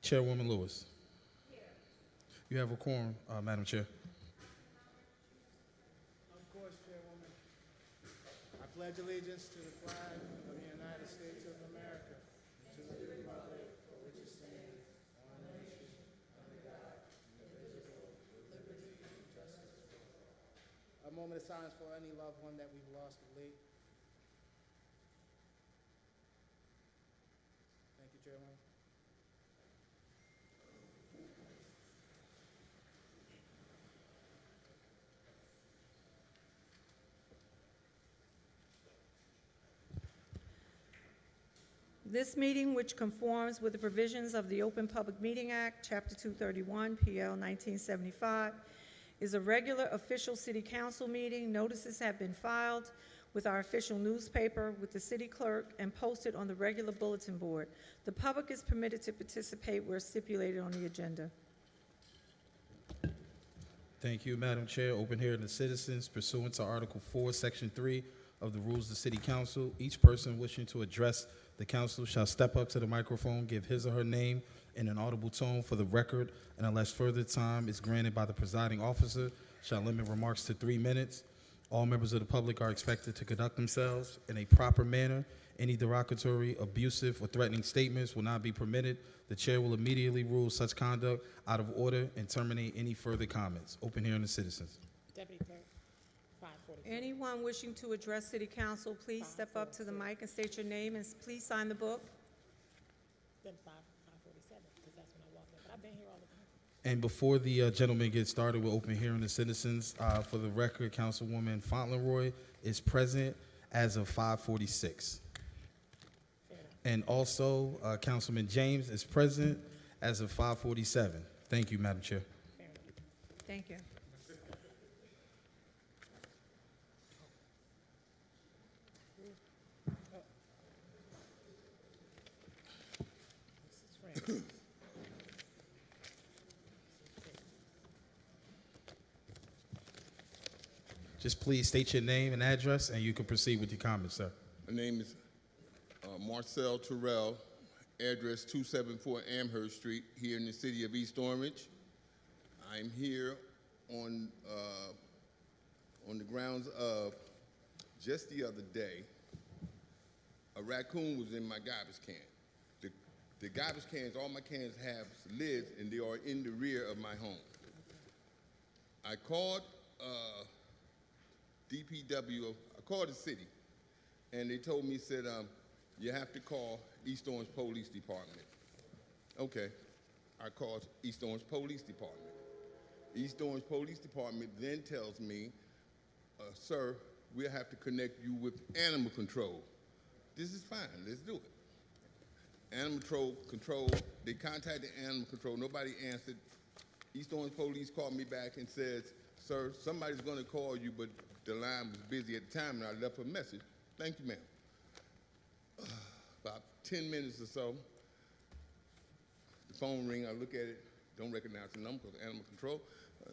Chairwoman Lewis. You have a quorum, Madam Chair. Of course, Chairwoman. I pledge allegiance to the flag of the United States of America, to the republic for which it stands, one nation, under God, indivisible, with liberty and justice for all. A moment of silence for any loved one that we've lost of late. Thank you, Chairwoman. This meeting, which conforms with the provisions of the Open Public Meeting Act, Chapter 231, PL 1975, is a regular official city council meeting. Notices have been filed with our official newspaper, with the city clerk, and posted on the regular bulletin board. The public is permitted to participate where stipulated on the agenda. Thank you, Madam Chair. Open hearing to citizens pursuant to Article 4, Section 3 of the Rules of City Council. Each person wishing to address the council shall step up to the microphone, give his or her name in an audible tone for the record, and unless further time is granted by the presiding officer, shall limit remarks to 3 minutes. All members of the public are expected to conduct themselves in a proper manner. Any derogatory, abusive, or threatening statements will not be permitted. The chair will immediately rule such conduct out of order and terminate any further comments. Open hearing to citizens. Deputy Clerk, 546. Anyone wishing to address city council, please step up to the mic and state your name, and please sign the book. Then 547, because that's when I walked in. But I've been here all the time. And before the gentleman gets started, we'll open hearing to citizens. For the record, Councilwoman Fauntleroy is present as of 5:46. And also, Councilman James is present as of 5:47. Thank you, Madam Chair. Fair enough. Thank you. This is Fran. Just please state your name and address, and you can proceed with your comments, sir. My name is Marcel Terrell, address 274 Amherst Street, here in the city of East Orange. I'm here on the grounds of just the other day, a raccoon was in my garbage can. The garbage cans, all my cans have lids, and they are in the rear of my home. I called DPW, I called the city, and they told me, said, you have to call East Orange Police Department. Okay, I called East Orange Police Department. East Orange Police Department then tells me, sir, we'll have to connect you with animal control. This is fine, let's do it. Animal control, they contacted animal control, nobody answered. East Orange Police called me back and says, sir, somebody's gonna call you, but the line was busy at the time, and I left a message. Thank you, ma'am. About 10 minutes or so, the phone ring, I look at it, don't recognize the number because animal control.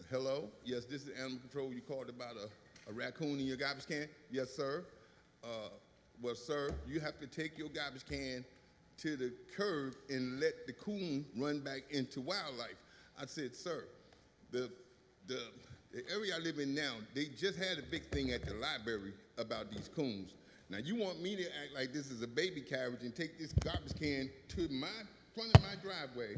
Hello, yes, this is animal control. You called about a raccoon in your garbage can? Yes, sir. Well, sir, you have to take your garbage can to the curb and let the coon run back into wildlife. I said, sir, the area I live in now, they just had a big thing at the library about these coons. Now, you want me to act like this is a baby carriage and take this garbage can to my front of my driveway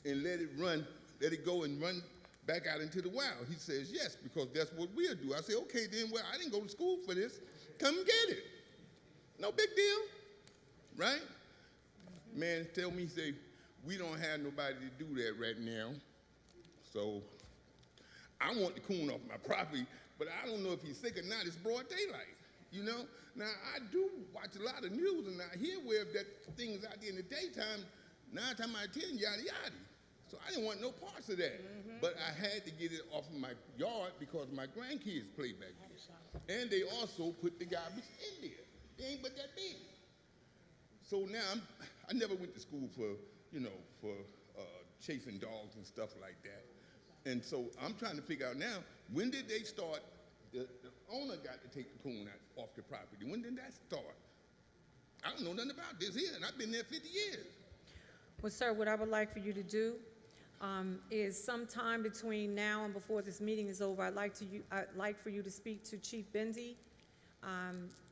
and let it go and run back out into the wild? He says, yes, because that's what we'll do. I say, okay, then, well, I didn't go to school for this. Come get it. No big deal, right? Man, tell me, say, we don't have nobody to do that right now. So I want the coon off my property, but I don't know if he's sick or not. It's broad daylight, you know? Now, I do watch a lot of news, and I hear where that things out there in the daytime, 9 times out of 10, yada yada. So I didn't want no parts of that. But I had to get it off of my yard because my grandkids play back there. And they also put the garbage in there. They ain't but that big. So now, I never went to school for chasing dogs and stuff like that. And so I'm trying to figure out now, when did they start, the owner got to take the coon off the property. When did that start? I don't know nothing about this here, and I've been there 50 years. Well, sir, what I would like for you to do is sometime between now and before this meeting is over, I'd like for you to speak to Chief Bendy.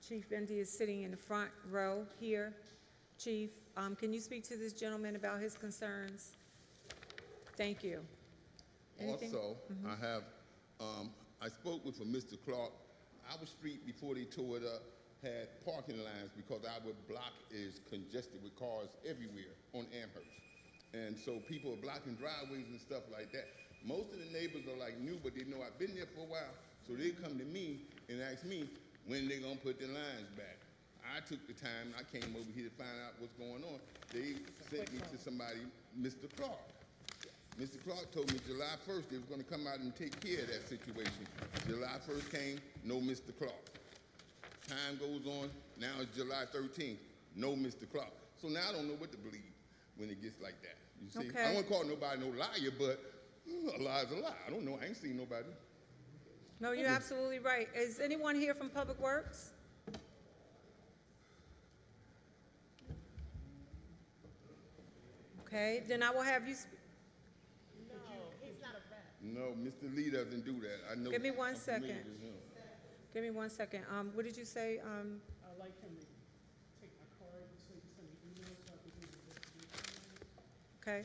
Chief Bendy is sitting in the front row here. Chief, can you speak to this gentleman about his concerns? Thank you. Anything? Also, I spoke with a Mr. Clark. Our street, before they tore it up, had parking lines because our block is congested with cars everywhere on Amherst. And so people are blocking driveways and stuff like that. Most of the neighbors are like new, but they know I've been there for a while. So they come to me and ask me when they gonna put the lines back. I took the time, I came over here to find out what's going on. They sent me to somebody, Mr. Clark. Mr. Clark told me July 1st they was gonna come out and take care of that situation. July 1st came, no Mr. Clark. Time goes on, now it's July 13th, no Mr. Clark. So now I don't know what to believe when it gets like that. You see, Okay. I don't want to call nobody no liar, but a lie's a lie. I don't know, I ain't seen nobody. No, you're absolutely right. Is anyone here from Public Works? Okay, then I will have you, No, he's not a rep. No, Mr. Lee doesn't do that. I know. Give me one I'm familiar second. with him. give me one second. What did you say? I'd like him to take my card so he can send me emails so I can do the investigation. Okay.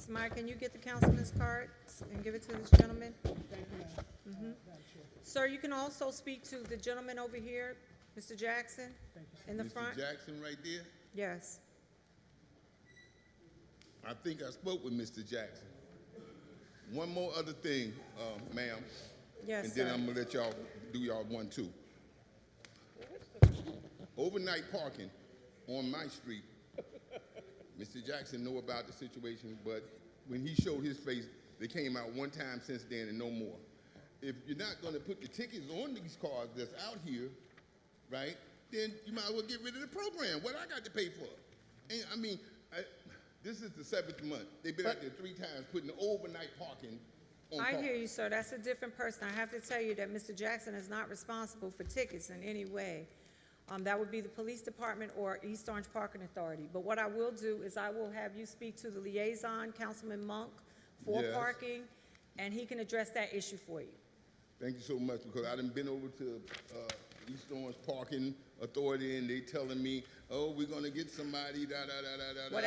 Samaya, can you get the councilman's card and give it to this gentleman? Thank you, Madam Chair. Sir, you can also speak to the gentleman over here, Mr. Jackson, Thank you, sir. in the Mr. front. Jackson right there? Yes. I think I spoke with Mr. Jackson. One more other thing, ma'am, Yes, and then sir. I'm gonna let y'all do y'all one too. Overnight parking on my street. Mr. Jackson know about the situation, but when he showed his face, they came out one time since then and no more. If you're not gonna put the tickets on these cars that's out here, right, then you might as well get rid of the program. What I got to pay for? And I mean, this is the 7th month. They've been out there 3 times putting the overnight parking on I cars. hear you, sir. That's a different person. I have to tell you that Mr. Jackson is not responsible for tickets in any way. That would be the police department or East Orange Parking Authority. But what I will do is I will have you speak to the liaison, Councilman Monk, for Yes. parking, and he can address that issue for you. Thank you so much, because I done been over to East Orange Parking Authority, and they telling me, oh, we're gonna get somebody, da-da-da-da-da. Well,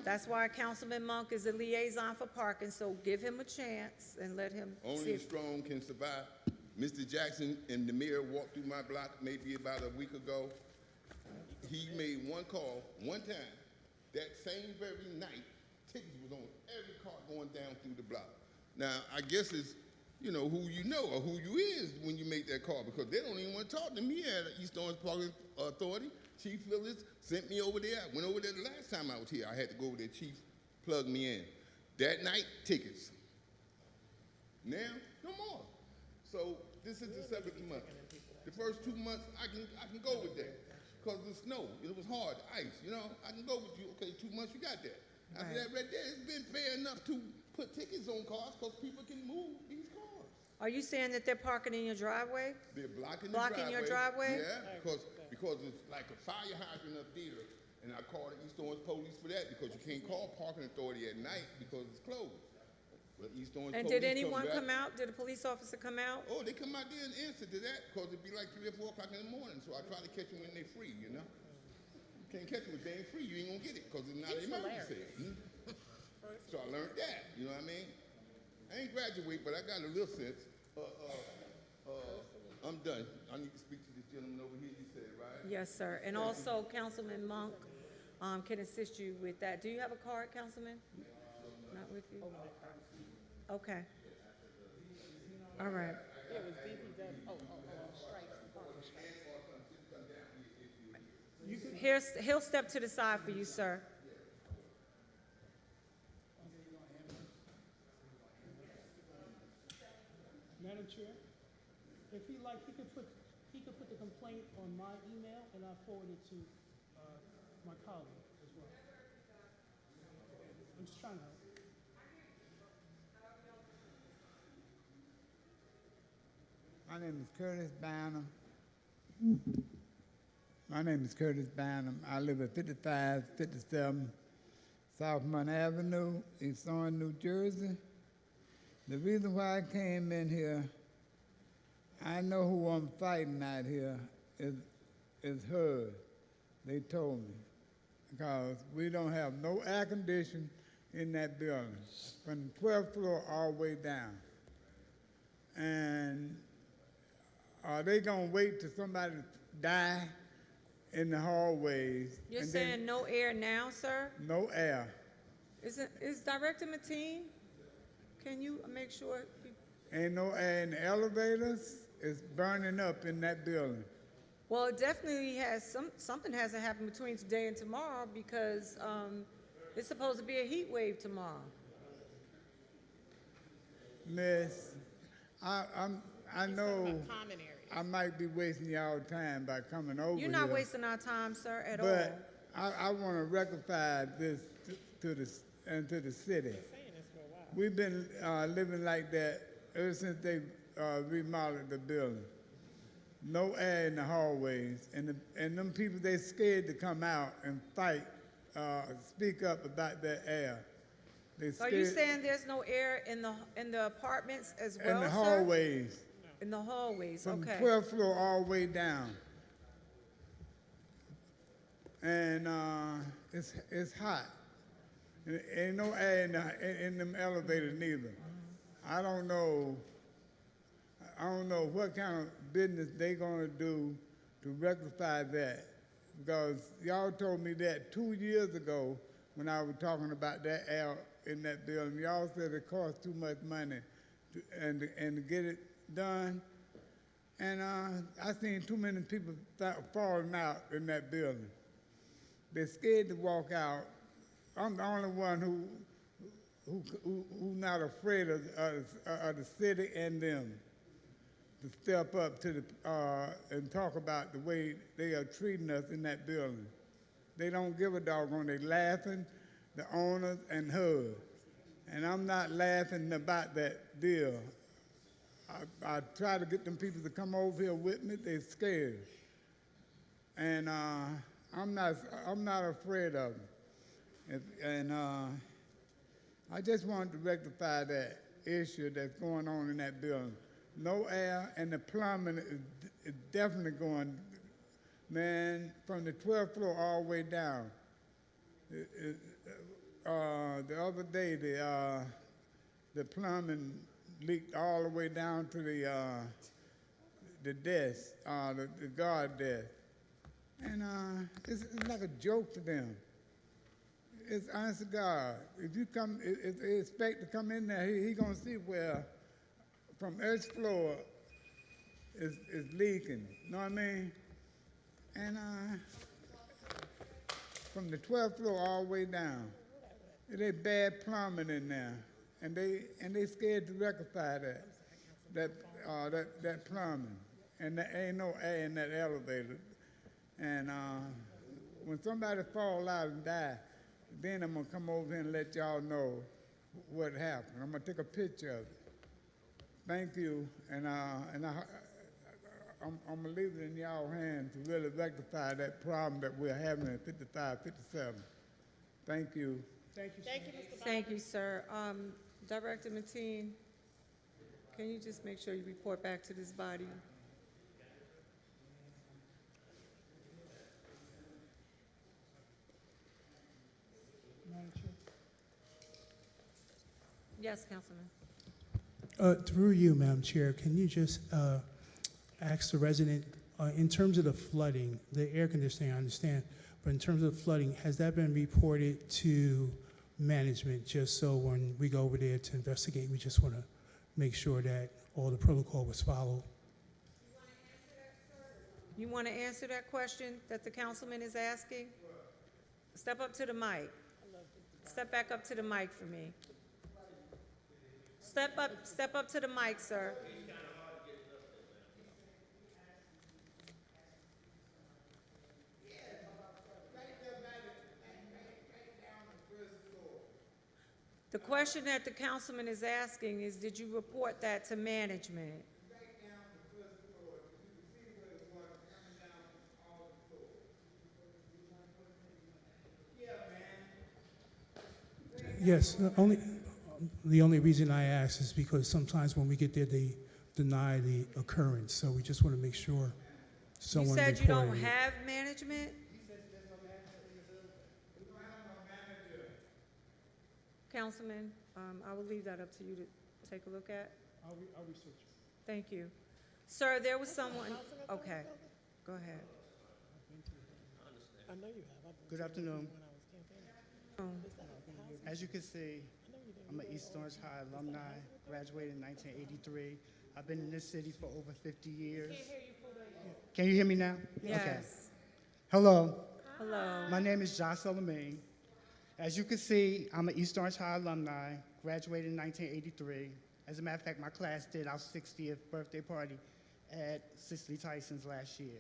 that's why Councilman Monk is a liaison for parking, so give him a chance and let him see Only the if, strong can survive. Mr. Jackson and the mayor walked through my block maybe about a week ago. He made one call, one time. That same very night, tickets was on every car going down through the block. Now, I guess it's, you know, who you know or who you is when you make that call, because they don't even want to talk to me at East Orange Parking Authority. Chief Phillips sent me over there. I went over there the last time I was here. I had to go over there. Chief plugged me in. That night, tickets. Now, no more. So this is the 7th month. The first 2 months, I can go with that because the snow, it was hard, ice, you know. I can go with you. Okay, 2 months, you got that. After that, right there, it's been fair enough to put tickets on cars because people can move these cars. are you saying that they're parking in your driveway? They're blocking Blocking your driveway? Yeah, because it's like a fire hydrant up there, and I called the East Orange Police for that because you can't call parking authority at night because it's closed. But East Orange And Police did anyone back. come out? Did a police officer come out? Oh, they come out there and answer to that because it'd be like 3 or 4 o'clock in the morning. So I try to catch them when they're free, you know. You can't catch them if they ain't free. You ain't gonna get it because it's not an emergency. So I learned that. You know what I mean? I ain't graduate, but I got a little sense. I'm done. I need to speak to this gentleman over here. You said, right? Yes, sir. And also, Councilman Monk can assist you with that. Do you have a card, Councilman? Not with you? Okay. All right. It was DPW, strikes, parking strikes. He'll step to the side for you, sir. Madam Chair, if he like, he could put the complaint on my email and I'll forward it to my colleague as well. I'm just trying to help. My name is Curtis Bynum. My name is Curtis Bynum. I live at 5557 Southmont Avenue, East Orange, New Jersey. The reason why I came in here, I know who I'm fighting out here is HUD. They told me. Because we don't have no air conditioning in that building, from the 12th floor all the way down. And are they gonna wait till somebody die in the hallways? You're and saying then no air now, sir? no air? Is Director Mateen? Can you make sure? Ain't no air in the elevators. It's burning up in that building. Well, it definitely has, something hasn't happened between today and tomorrow because it's supposed to be a heat wave tomorrow. Miss, I know Common areas. I might be wasting y'all time by coming over You're not here, wasting our time, sir, at all. but I want to rectify this to the city. Saying this for a while. We've been living like that ever since they remodeled the building. No air in the hallways, and them people, they scared to come out and fight, speak up about that air. They Are scared you saying there's no air in the apartments as well, in the sir? hallways, In the hallways, from the okay. 12th floor all the way down. And it's hot. And ain't no air in them elevators neither. I don't know what kind of business they gonna do to rectify that. Because y'all told me that 2 years ago when I was talking about that air in that building. Y'all said it cost too much money to get it done. And I seen too many people falling out in that building. They're scared to walk out. I'm the only one who not afraid of the city and them to step up to and talk about the way they are treating us in that building. They don't give a doggone. They laughing, the owners and HUD. And I'm not laughing about that deal. I try to get them people to come over here with me. They're scared, and I'm not afraid of them. I just wanted to rectify that issue that's going on in that building. No air, and the plumbing is definitely going, man, from the 12th floor all the way down. The other day, the plumbing leaked all the way down to the desk, the guard desk. And it's like a joke to them. It's honest to God. If you come, if they expect to come in there, he gonna see where from each floor is leaking. Know what I mean? And from the 12th floor all the way down, there's bad plumbing in there, and they scared to rectify that plumbing, and there ain't no air in that elevator. And when somebody fall out and die, then I'm gonna come over here and let y'all know what happened. I'm gonna take a picture of it. Thank you, and I'm gonna leave it in y'all hands to really rectify that problem that we're having at 55, 57. Thank you. Thank you, sir. Thank you, Mr. Bynum. Thank you, sir. Director Mateen, can you just make sure you report back to this body? Madam Chair. Yes, Councilman. Through you, Madam Chair, can you just ask the resident, in terms of the flooding, the air conditioning, I understand, but in terms of flooding, has that been reported to management, just so when we go over there to investigate, we just want to make sure that all the protocol was followed? You want to answer that question that the councilman is asking? Step up to the mic. Step back up to the mic for me. Step up to the mic, sir. The question that the councilman is asking is, did you report that to management? Yes, the only reason I ask is because sometimes when we get there, they deny the occurrence, so we just want to make sure You someone said you don't reported it. have management? Councilman, I will leave that up to you to take a look at. I'll research it. Thank you. Sir, there was someone, okay, go ahead. I know you have. I've been Good afternoon. when I was campaigning. Um, As you can see, I'm an East Orange High alumni, graduated in 1983. I've been in this city for over 50 years. Can you hear me now? Okay. Yes. Hello, Hello. my name is Josh Salamine. As you can see, I'm an East Orange High alumni, graduated in 1983. As a matter of fact, my class did our 60th birthday party at Cicely Tyson's last year.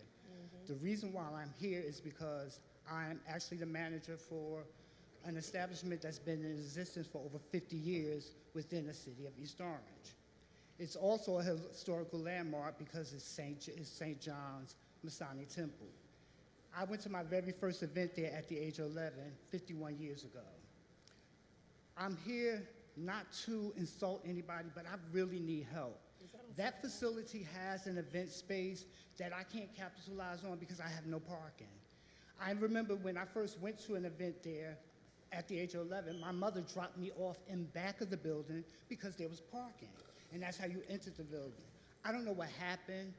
The reason why I'm here is because I'm actually the manager for an establishment that's been in existence for over 50 years within the city of East Orange. It's also a historical landmark because it's St. John's Masonic Temple. I went to my very first event there at the age of 11, 51 years ago. I'm here not to insult anybody, but I really need help. That facility has an event space that I can't capitalize on because I have no parking. I remember when I first went to an event there at the age of 11, my mother dropped me off in back of the building because there was parking, and that's how you entered the building. I don't know what happened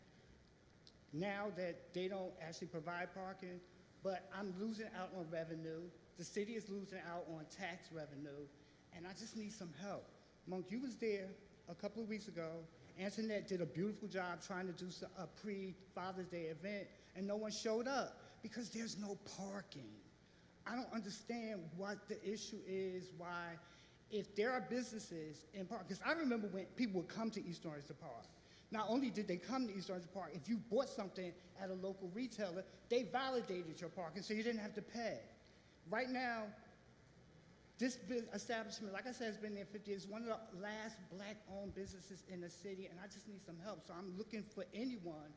now that they don't actually provide parking, but I'm losing out on revenue. The city is losing out on tax revenue, and I just need some help. Monk, you was there a couple of weeks ago. Antoinette did a beautiful job trying to do a pre-Father's Day event, and no one showed up because there's no parking. I don't understand what the issue is, why, if there are businesses in park, because I remember when people would come to East Orange to park. Not only did they come to East Orange to park, if you bought something at a local retailer, they validated your parking so you didn't have to pay. Right now, this establishment, like I said, has been there 50 years. It's one of the last black-owned businesses in the city, and I just need some help. So I'm looking for anyone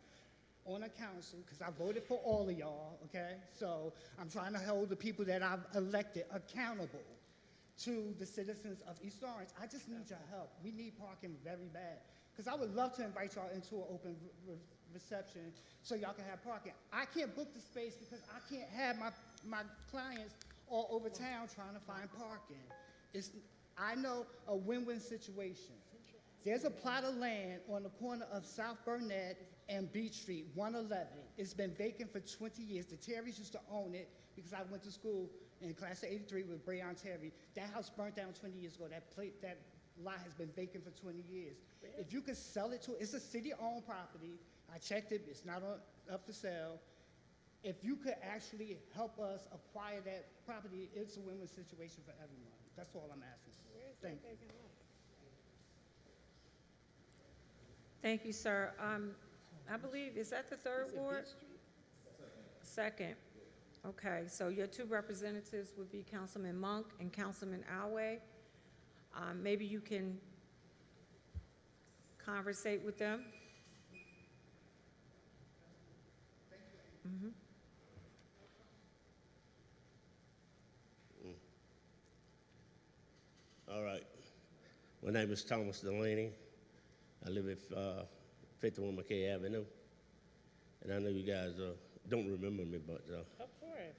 on a council, because I voted for all of y'all, okay? So I'm trying to hold the people that I've elected accountable to the citizens of East Orange. I just need your help. We need parking very bad. Because I would love to invite y'all into an open reception so y'all can have parking. I can't book the space because I can't have my clients all over town trying to find parking. I know a win-win situation. There's a plot of land on the corner of South Burnett and Beach Street, 111. It's been vacant for 20 years. The Terrys used to own it because I went to school in class of 83 with Breon Terry. That house burnt down 20 years ago. That lot has been vacant for 20 years. If you could sell it to, it's a city-owned property. I checked it, it's not up for sale. If you could actually help us acquire that property, it's a win-win situation for everyone. That's all I'm asking for. Thank you. Thank you, sir. I believe, is that the third ward? Second. Okay, so your two representatives would be Councilman Monk and Councilman Alway. Maybe you can conversate with them. All right. My name is Thomas Delaney. I live at 51 McKay Avenue. And I know you guys don't remember me, but Of course.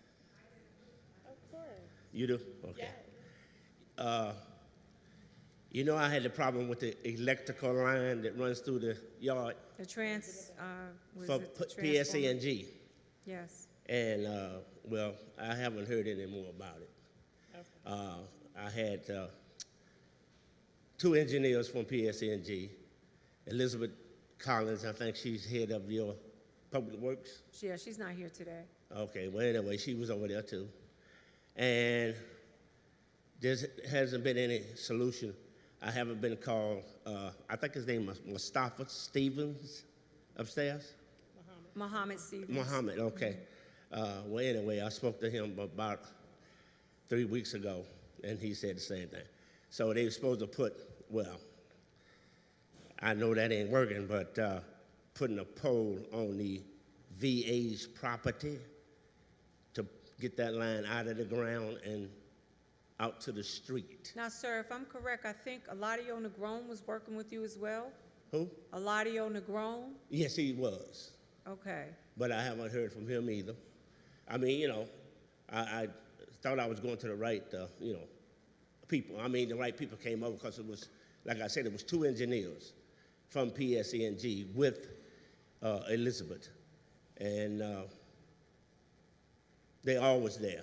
Of course. you do? Okay. You know I had the problem with the electrical line that runs through the yard The what is for it, the transformer? PSE&G. Yes. And, well, I haven't heard any more about it. I had two engineers from PSE&G. Elizabeth Collins, I think she's head of your public works. Yeah, she's not here today. Okay, well, anyway, she was over there too. And there hasn't been any solution. I haven't been called, I think his name was Mustafa Stevens upstairs? Muhammad Stevens. Muhammad, okay. Well, anyway, I spoke to him about 3 weeks ago, and he said the same thing. So they were supposed to put, well, I know that ain't working, but putting a pole on the VA's property to get that line out of the ground and out to the street. Now, sir, if I'm correct, I think Eladio Negron was working with you as well? Who? Eladio Negron? Yes, he was, Okay. but I haven't heard from him either. I mean, you know, I thought I was going to the right, you know, people. I mean, the right people came over because it was, like I said, it was 2 engineers from PSENG with Elizabeth. And they all was there.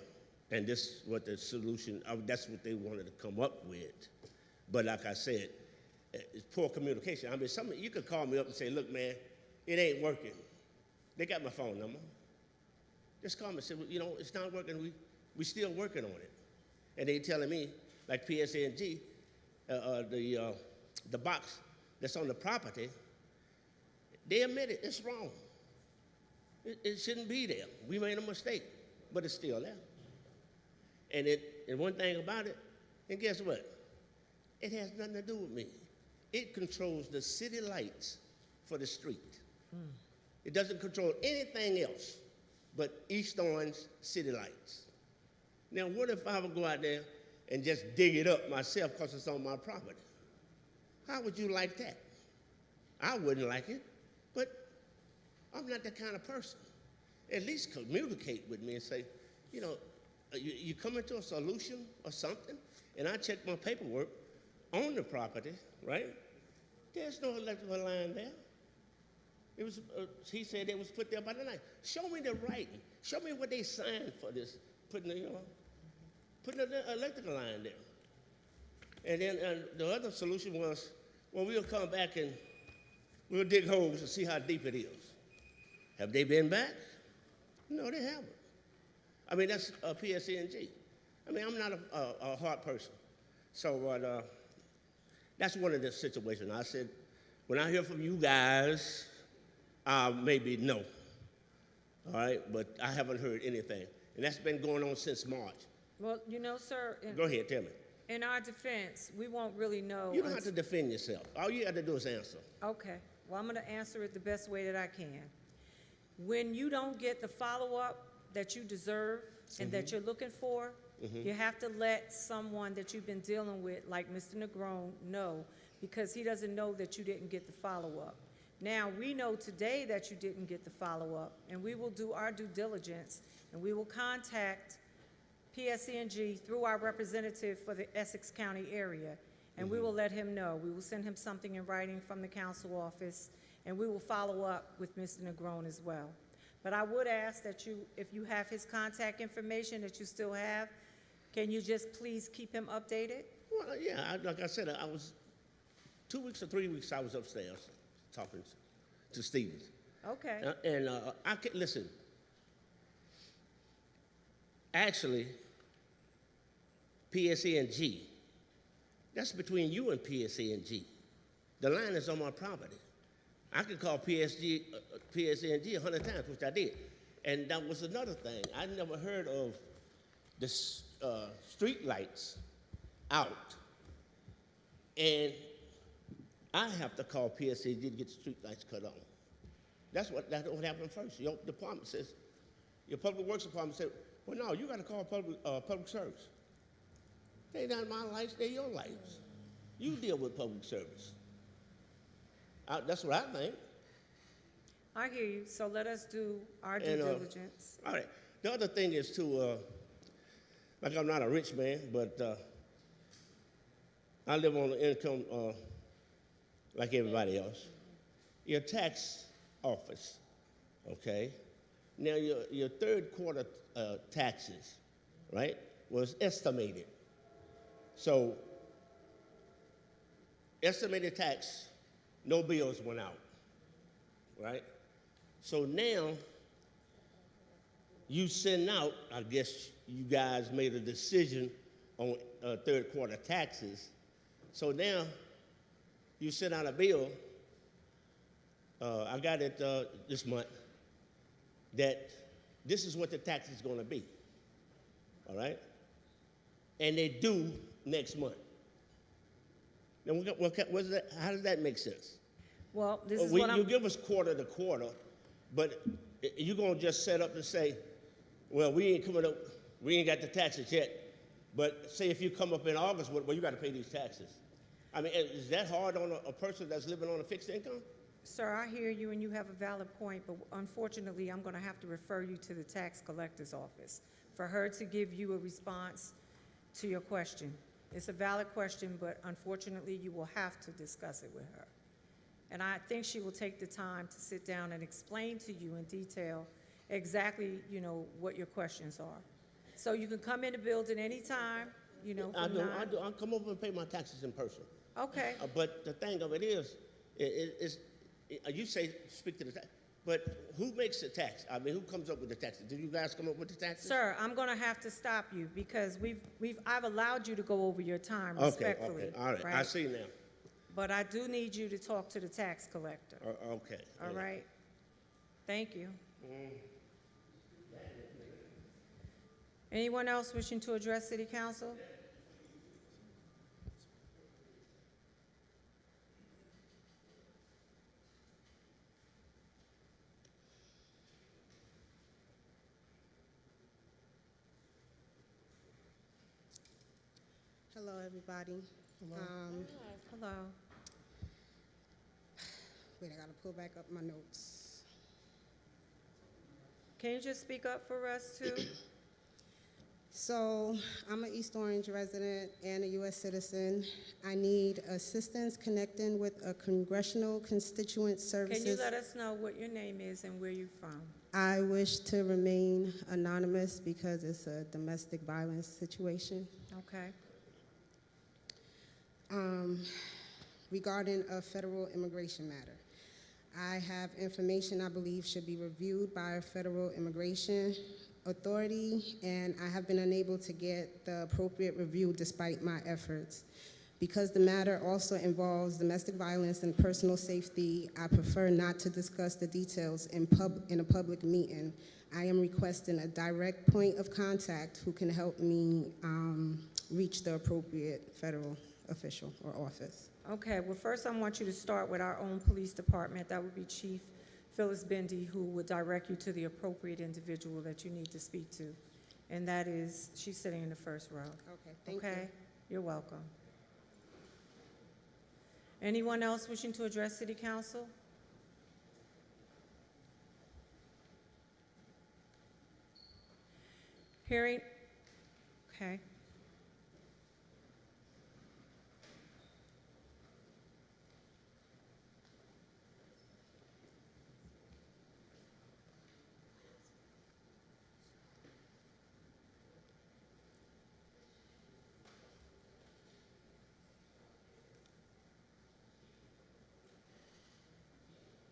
And this is what the solution, that's what they wanted to come up with. But like I said, it's poor communication. I mean, you could call me up and say, look, man, it ain't working. They got my phone number. Just call me and say, well, you know, it's not working. We still working on it. And they telling me, like PSNG, the box that's on the property, they admit it, it's wrong. It shouldn't be there. We made a mistake, but it's still there. And one thing about it, and guess what? It has nothing to do with me. It controls the city lights for the street. It doesn't control anything else but East Orange city lights. Now, what if I would go out there and just dig it up myself because it's on my property? How would you like that? I wouldn't like it, but I'm not that kind of person. At least communicate with me and say, you know, you coming to a solution or something, and I check my paperwork on the property, right? There's no electrical line there. It was, he said it was put there by the night. Show me the writing. Show me what they signed for this, putting the electrical line there. And then the other solution was, well, we'll come back and we'll dig holes and see how deep it is. Have they been back? No, they haven't. I mean, that's PSENG. I mean, I'm not a hard person. So that's one of the situations. I said, when I hear from you guys, maybe no. All right, but I haven't heard anything. And that's been going on since March. Well, you know, sir, Go ahead, tell me. in our defense, we won't really know. You don't have to defend yourself. All you have to do is answer. Okay, well, I'm gonna answer it the best way that I can. When you don't get the follow-up that you deserve and that you're looking for, you have to let someone that you've been dealing with, like Mr. Negron, know, because he doesn't know that you didn't get the follow-up. Now, we know today that you didn't get the follow-up, and we will do our due diligence, and we will contact PSENG through our representative for the Essex County area, and we will let him know. We will send him something in writing from the council office, and we will follow up with Mr. Negron as well. But I would ask that you, if you have his contact information that you still have, can you just please keep him updated? Well, yeah, like I said, I was 2 weeks or 3 weeks I was upstairs talking to Stevens. Okay. I can, listen, actually, PSENG, that's between you and PSENG. The line is on my property. I could call PSENG 100 times, which I did. And that was another thing. I never heard of the street lights out. And I have to call PSENG to get the street lights cut on. That's what happened first. Your department says, your public works department said, well, no, you got to call public service. They not my lights, they're your lights. You deal with public service. That's what I think. I hear you, so let us do our due And, diligence. All right. The other thing is to, like I'm not a rich man, but I live on an income like everybody else. Your tax office, okay? Now your third quarter taxes, right, was estimated. So estimated tax, no bills went out, right? So now you send out, I guess you guys made a decision on third quarter taxes. So now you send out a bill, I got it this month, that this is what the tax is gonna be, all right? And they due next month. Now, what's that, how does that make sense? Well, this is You what I'm, give us quarter to quarter, but you're gonna just set up and say, well, we ain't coming up, we ain't got the taxes yet, But say if you come up in August, well, you got to pay these taxes. I mean, is that hard on a person that's living on a fixed income? Sir, I hear you and you have a valid point, but unfortunately, I'm going to have to refer you to the tax collector's office for her to give you a response to your question. It's a valid question, but unfortunately, you will have to discuss it with her. And I think she will take the time to sit down and explain to you in detail exactly, what your questions are. So you can come in the building anytime, from I 9. do. I'll come over and pay my taxes in person. Okay. But the thing of it is, you say speak to the tax, but who makes the tax? I mean, who comes up with the taxes? Do you guys come up with the taxes? Sir, I'm going to have to stop you because I've allowed you to go over your time respectfully. Okay, all right. I see now. But I do need you to talk to the tax collector. Okay. All right? Thank you. Anyone else wishing to address City Council? Hello, everybody. Hello. Wait, I gotta pull back up my notes. Can you just speak up for us, too? So, I'm an East Orange resident and a U.S. citizen. I need assistance connecting with a congressional constituent services. Can you let us know what your name is and where you're from? I wish to remain anonymous because it's a domestic violence situation. Okay. Regarding a federal immigration matter. I have information I believe should be reviewed by a federal immigration authority, and I have been unable to get the appropriate review despite my efforts. Because the matter also involves domestic violence and personal safety, I prefer not to discuss the details in a public meeting. I am requesting a direct point of contact who can help me reach the appropriate federal official or office. Okay, well, first I want you to start with our own police department. That would be Chief Phyllis Bendy, who would direct you to the appropriate individual that you need to speak to. And that is, she's sitting in the first row. Okay, thank you. Okay, you're welcome. Anyone else wishing to address City Council? Hearing, okay.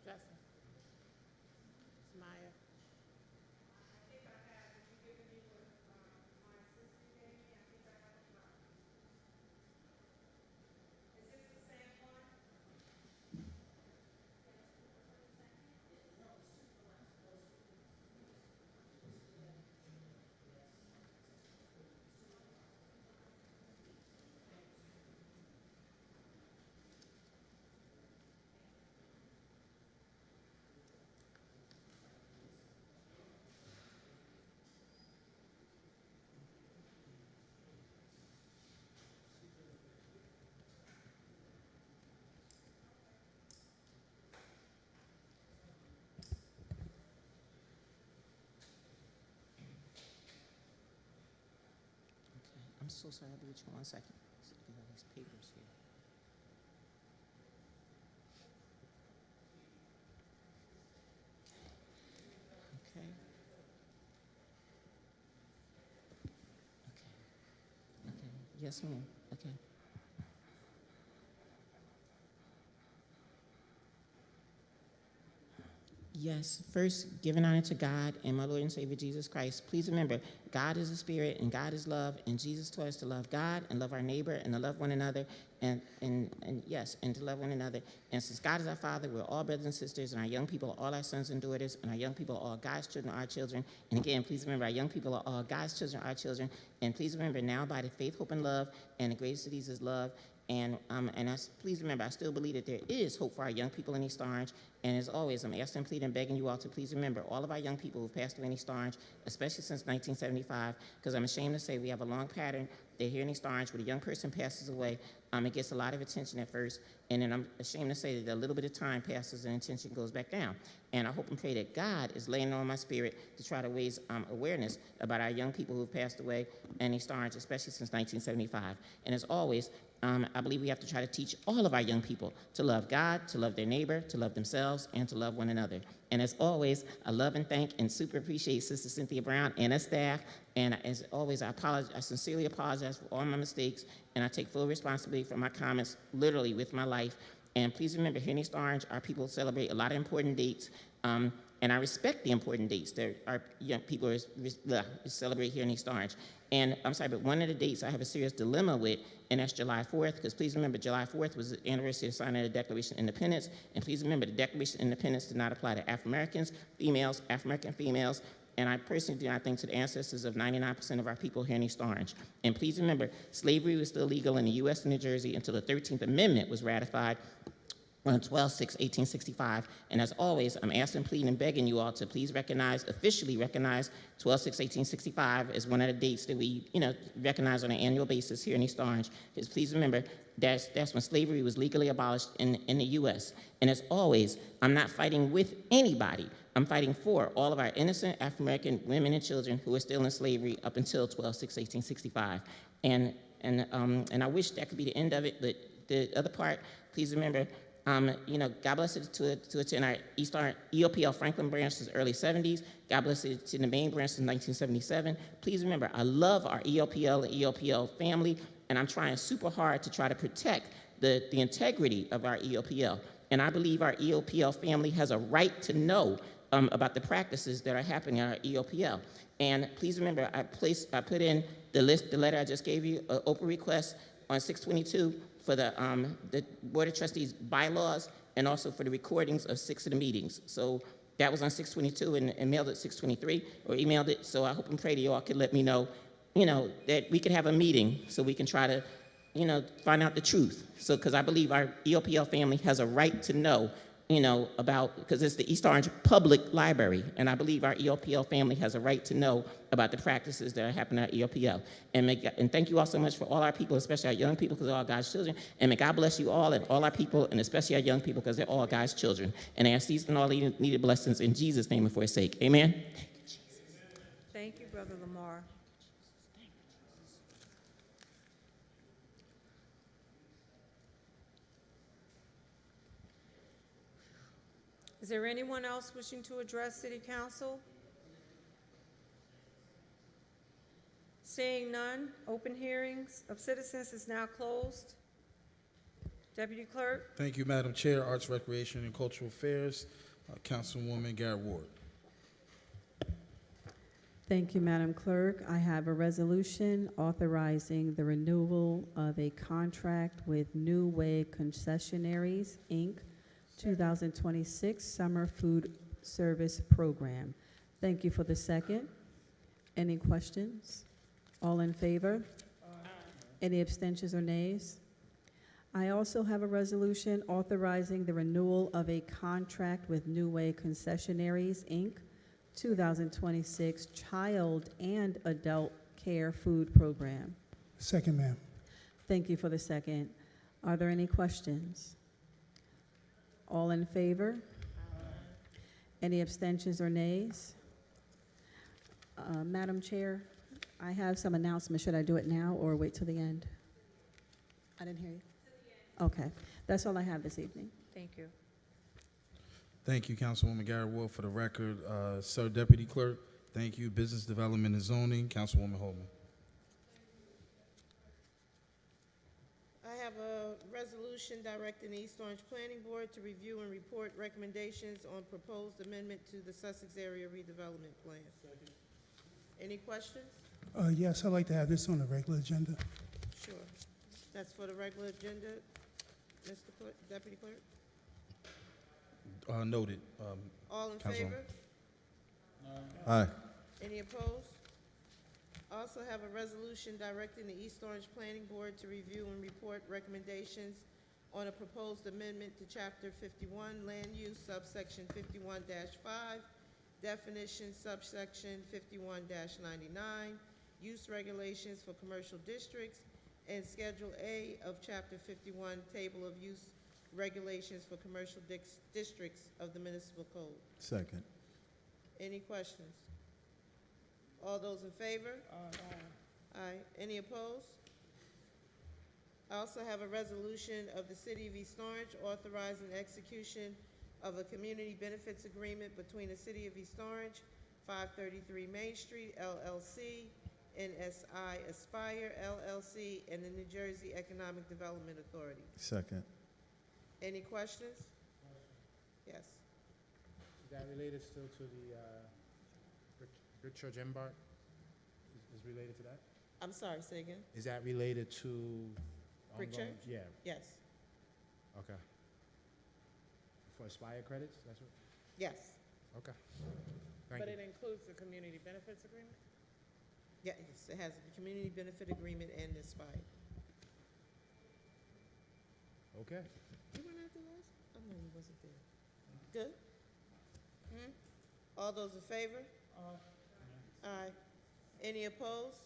Justin. Maya. I'm so sorry, I'll be with you 1 second. Get all these papers here. Okay. Okay. Okay. Yes, ma'am. Okay. Yes, first, giving honor to God and my Lord and Savior Jesus Christ. Please remember, God is a spirit and God is love, and Jesus taught us to love God and love our neighbor and to love one another, and to love one another. And since God is our Father, we're all brothers and sisters, and our young people are all our sons and daughters, and our young people are all God's children, our children. And again, please remember, our young people are all God's children, our children. And please remember, now by the faith, hope, and love, and the greatest of these is love. And please remember, I still believe that there is hope for our young people in East Orange. And as always, I'm asking, pleading, and begging you all to please remember all of our young people who've passed away in East Orange, especially since 1975, because I'm ashamed to say we have a long pattern that here in East Orange, when a young person passes away, it gets a lot of attention at first, and then I'm ashamed to say that a little bit of time passes and attention goes back down. And I hope and pray that God is laying on my spirit to try to raise awareness about our young people who've passed away in East Orange, especially since 1975. And as always, I believe we have to try to teach all of our young people to love God, to love their neighbor, to love themselves, and to love one another. And as always, I love and thank and super appreciate Sister Cynthia Brown and her staff. And as always, I sincerely apologize for all my mistakes, and I take full responsibility for my comments, literally with my life. And please remember, here in East Orange, our people celebrate a lot of important dates, and I respect the important dates that our young people celebrate here in East Orange. And I'm sorry, but one of the dates I have a serious dilemma with, and that's July 4th, because please remember, July 4th was the anniversary of the signing of the Declaration of Independence, and please remember, the Declaration of Independence did not apply to Afro-Americans, females, Afro-American females, and I personally do not think to the ancestors of 99% of our people here in East Orange. And please remember, slavery was still legal in the U.S. and New Jersey until the 13th Amendment was ratified on 12/6/1865, and as always, I'm asking, pleading, and begging you all to please officially recognize 12/6/1865 as one of the dates that we, recognize on an annual basis here in East Orange. Because please remember, that's when slavery was legally abolished in the U.S. And as always, I'm not fighting with anybody. I'm fighting for all of our innocent African-American women and children who are still in slavery up until 12/6/1865. And I wish that could be the end of it, but the other part, please remember, God bless it to attend our East Orange EOPL Franklin branch since the early 70s. God bless it to the main branch since 1977. Please remember, I love our EOPL and EOPL family, and I'm trying super hard to try to protect the integrity of our EOPL. And I believe our EOPL family has a right to know about the practices that are happening in our EOPL. And please remember, I put in the letter I just gave you, an open request on 6/22 for the Board of Trustees bylaws, and also for the recordings of 6 of the meetings. So that was on 6/22 and mailed at 6/23, or emailed it. So I hope and pray that you all can let me know, that we can have a meeting so we can try to, find out the truth. So, because I believe our EOPL family has a right to know, because it's the East Orange Public Library, and I believe our EOPL family has a right to know about the practices that are happening at EOPL. And thank you all so much for all our people, especially our young people, because they're all God's children. And may God bless you all and all our people, and especially our young people, because they're all God's children. And I ask these and all needed blessings in Jesus' name and for his sake. Amen. Thank you, Brother Lamar. Is there anyone else wishing to address City Council? Seeing none, open hearings of citizens is now closed. Deputy Clerk? Thank you, Madam Chair. Arts, Recreation, and Cultural Affairs, Councilwoman Garrett Ward. Thank you, Madam Clerk. I have a resolution authorizing the renewal of a contract with New Way Concessionaries, Inc., 2026 Summer Food Service Program. Thank you for the second. Any questions? All in favor? Any abstentions or nays? I also have a resolution authorizing the renewal of a contract with New Way Concessionaries, Inc., 2026 Child and Adult Care Food Program. Second, ma'am. Thank you for the second. Are there any questions? All in favor? Any abstentions or nays? Madam Chair, I have some announcements. Should I do it now or wait till the end? I didn't hear you. Okay, that's all I have this evening. Thank you. Thank you, Councilwoman Garrett Ward. For the record, Sir Deputy Clerk, thank you. Business Development and Zoning, Councilwoman Holman. I have a resolution directing the East Orange Planning Board to review and report recommendations on proposed amendment to the Sussex Area Redevelopment Plan. Any questions? Yes, I'd like to have this on the regular agenda. Sure. That's for the regular agenda, Mr. Clerk, Deputy Clerk? Noted. All in Councilwoman. favor? Aye. Any opposed? Also have a resolution directing the East Orange Planning Board to review and report recommendations on a proposed amendment to Chapter 51, Land Use, subsection 51-5, definitions, subsection 51-99, use regulations for commercial districts, and Schedule A of Chapter 51, Table of Use Regulations for Commercial Districts of the Municipal Code. Second. Any questions? All those in favor? Aye. Any opposed? I also have a resolution of the City of East Orange authorizing execution of a community benefits agreement between the City of East Orange, 533 Main Street, LLC, NSI Aspire, LLC, and the New Jersey Economic Development Authority. Second. Any questions? Yes. Is that related still to the Richard Embark? Is related to that? I'm sorry, say again? Is that related to? Brick ongoing- Church? Yeah, Yes. okay. For Aspire credits, that's what? Yes. Okay. Thank you. includes the community benefits agreement? Yes, it has a community benefit agreement and Aspire. Okay. You weren't at the last? Oh, no, you wasn't there. Good? All those in favor? Aye. Any opposed?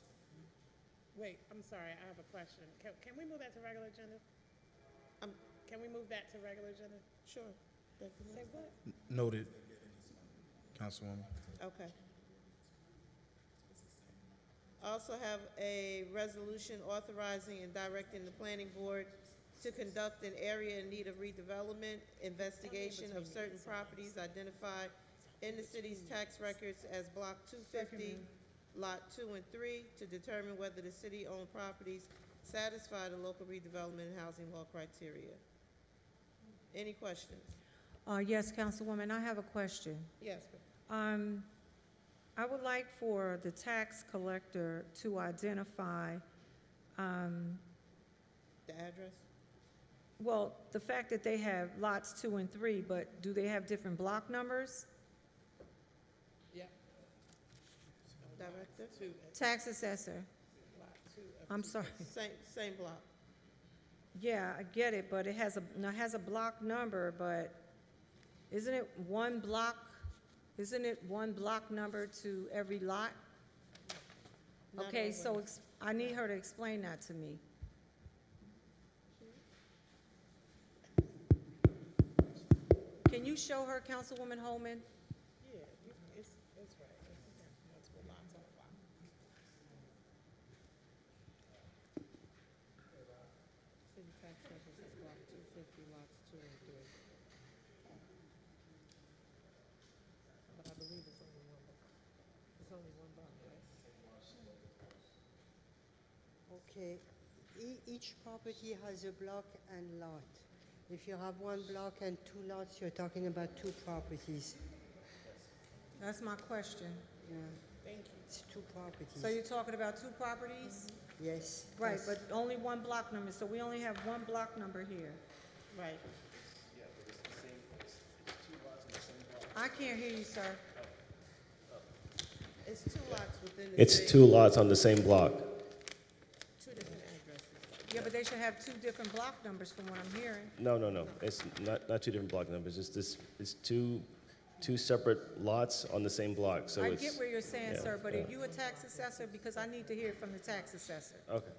Wait, I'm sorry, I have a question. Can we move that to regular agenda? Um, Can we move that to regular agenda? Sure. Say what? Noted, Councilwoman. Okay. Also have a resolution authorizing and directing the planning board to conduct an area in need of redevelopment investigation of certain properties identified in the city's tax records as Block 250, Lot 2 and 3, to determine whether the city-owned properties satisfy the local redevelopment and housing law criteria. Any questions? Yes, Councilwoman, I have a question. Yes, I would like for the tax collector to identify, the address? well, the fact that they have lots 2 and 3, but do they have different block numbers? Director? Tax assessor. I'm sorry. Same block. Yeah, I get it, but it has a block number, but isn't it one block number to every lot? Not Okay, so always. I need her to explain that to me. Can you show her, Councilwoman Holman? Yeah, it's right. Multiple lots on a block. City tax records is Block 250, lots 2 and 3. But I believe it's only one block. It's only one block, right? Okay, each property has a block and lot. If you have one block and 2 lots, you're talking about 2 properties. That's my question. Yeah, Thank you. it's 2 properties. So you're talking about 2 properties? Yes. Right, yes. but only one block number, so we only have one block number here. Right. I can't hear you, sir. It's 2 lots within the It's same. 2 lots on the same block. 2 different addresses. Yeah, but they should have 2 different block numbers from what I'm hearing. No. It's not 2 different block numbers. It's two separate lots on the same block. So I it's get where you're saying, yeah, sir, but yeah. are you a tax assessor? Because I need to hear from the tax assessor. Okay.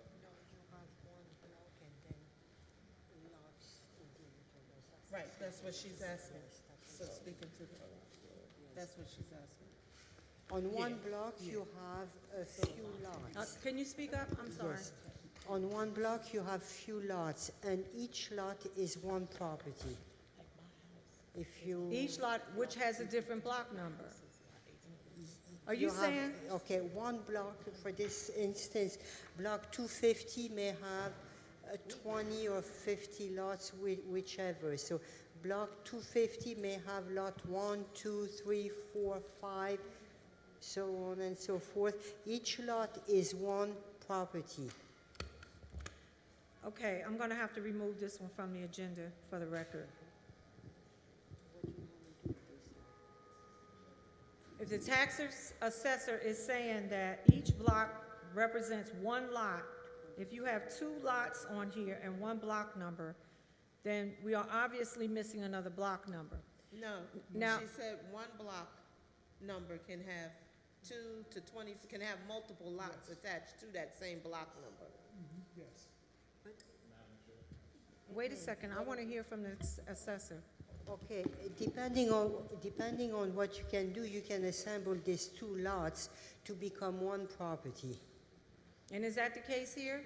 Right, that's what she's asking. So speaking to the, that's what she's asking. On one block, you have a few lots. Can you speak up? I'm sorry. Yes. On one block, you have few lots, and each lot is one property. If you... Each lot, which has a different block number. Are you have- saying? Okay, one block, for this instance, block 250 may have 20 or 50 lots, whichever. So block 250 may have lot 1, 2, 3, 4, 5, so on and so forth. Each lot is one property. Okay, I'm gonna have to remove this one from the agenda for the record. If the tax assessor is saying that each block represents one lot. If you have two lots on here and one block number, then we are obviously missing another block number. No, Now- she said one block number can have 2 to 20, can have multiple lots attached to that same block number. Yes. Wait a second, I want to hear from the assessor. Okay, depending on what you can do, you can assemble these two lots to become one property. And is that the case here?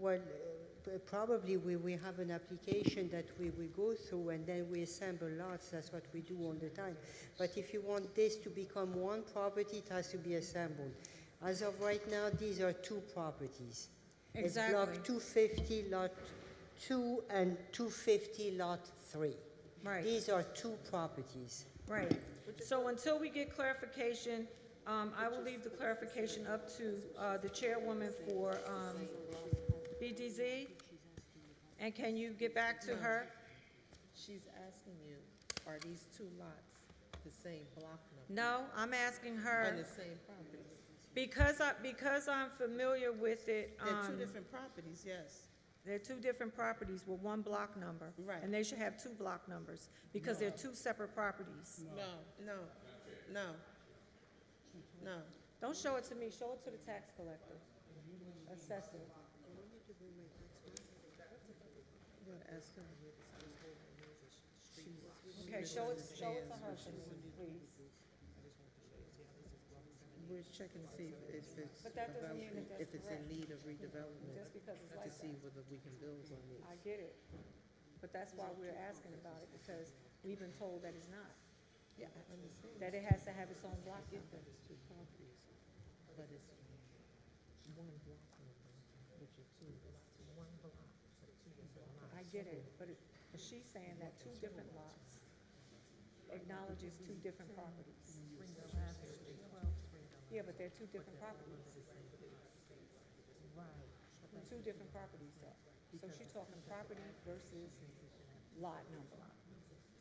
Well, probably we have an application that we go through and then we assemble lots. That's what we do all the time. But if you want this to become one property, it has to be assembled. As of right now, these are two properties. It's Exactly. block 250, lot 2 and 250, lot 3. Right. These are two properties. Right. So until we get clarification, I will leave the clarification up to the chairwoman for BDZ. And can you get back to her? She's asking you, are these two lots the same block number? No, I'm asking On her, the same property? because I'm familiar with it, They're two different properties, yes. they're two different properties with one block number. Right. And they should have two block numbers, because they're two separate properties. No. Don't show it to me, show it to the tax collector, assessor. You gotta ask her. Okay, show it to her, please. We're checking to see if it's But that doesn't mean that that's if it's in correct. need of redevelopment, Just because it's to like see that. whether we can build on it. I get it, but that's why we're asking about it, because we've been told that it's not, Yeah, I understand. that it has to have its own block Get number. that it's two properties, but it's one block number, which is two lots, one block, but two different lots. I get it, but she's saying that two different lots acknowledges two different properties. Yeah, but they're two different properties. Two different properties though. So she's talking property versus lot number.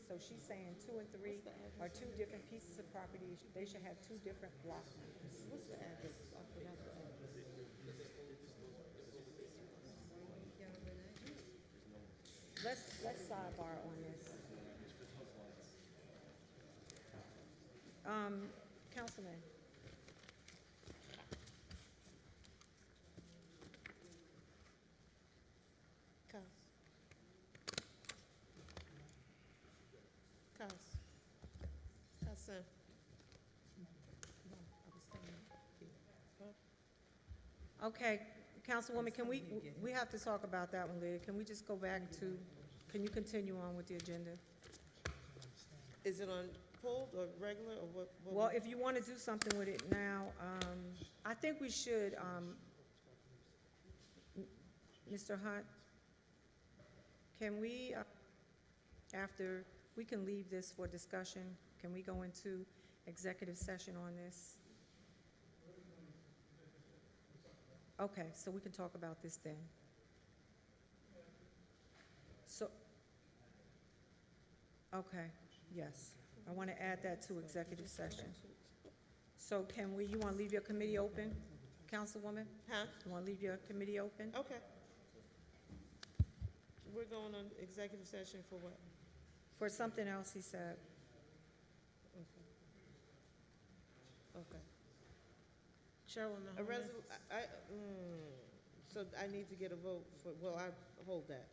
So she's saying 2 and 3 are two different pieces of property. They should have two different block numbers. What's the address? I forgot the address. Let's sidebar on this. Councilman. Cousin. Okay, Councilwoman, can we have to talk about that one later. Can we just go back to, can you continue on with the agenda? Is it on pulled or regular or what? Well, if you want to do something with it now, I think we should, Mr. Hunt, can we, after, we can leave this for discussion, can we go into executive session on this? Okay, so we can talk about this then. So, okay, yes. I want to add that to executive session. So can we, you want to leave your committee open, Councilwoman? Huh? You want to leave your committee open? Okay. We're going on executive session for what? For something else he said. Okay. Chairwoman. So I need to get a vote for, well, I hold that.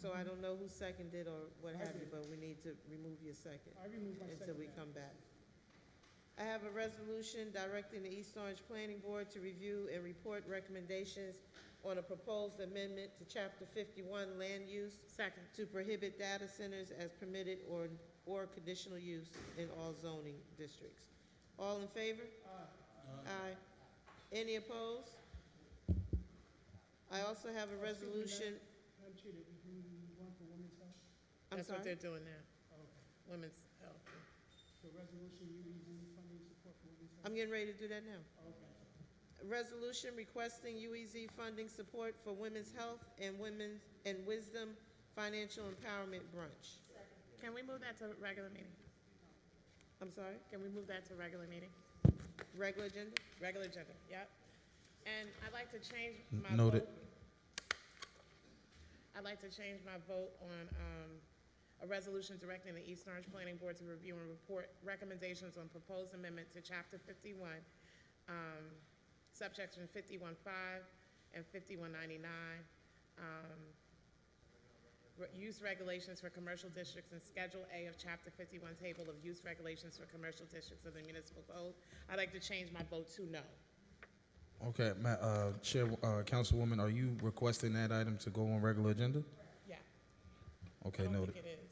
So I don't know who seconded or what have you, but we need to remove your second. I removed my Until second. we come back. I have a resolution directing the East Orange Planning Board to review and report recommendations on a proposed amendment to Chapter 51 Land Use. Second. To prohibit data centers as permitted or conditional use in all zoning districts. All in favor? Aye. Any opposed? I also have a resolution. Madam Chair, did we do one for women's health? I'm That's what sorry? they're doing now, women's health. The resolution, UEZ funding support for women's health? I'm getting ready to do that now. Okay. Resolution requesting UEZ funding support for women's health and wisdom financial empowerment brunch. Can we move that to regular meeting? I'm sorry? Can we move that to regular meeting? Regular agenda? Regular agenda, yep. And I'd like to change my Noted. vote. I'd like to change my vote on a resolution directing the East Orange Planning Board to review and report recommendations on proposed amendment to Chapter 51, subsection 51.5 and 51.99, use regulations for commercial districts and Schedule A of Chapter 51 Table of Use Regulations for Commercial Districts of the Municipal Code. I'd like to change my vote to no. Okay, Chair, Councilwoman, are you requesting that item to go on regular agenda? Yeah. Okay, I don't noted. think it is.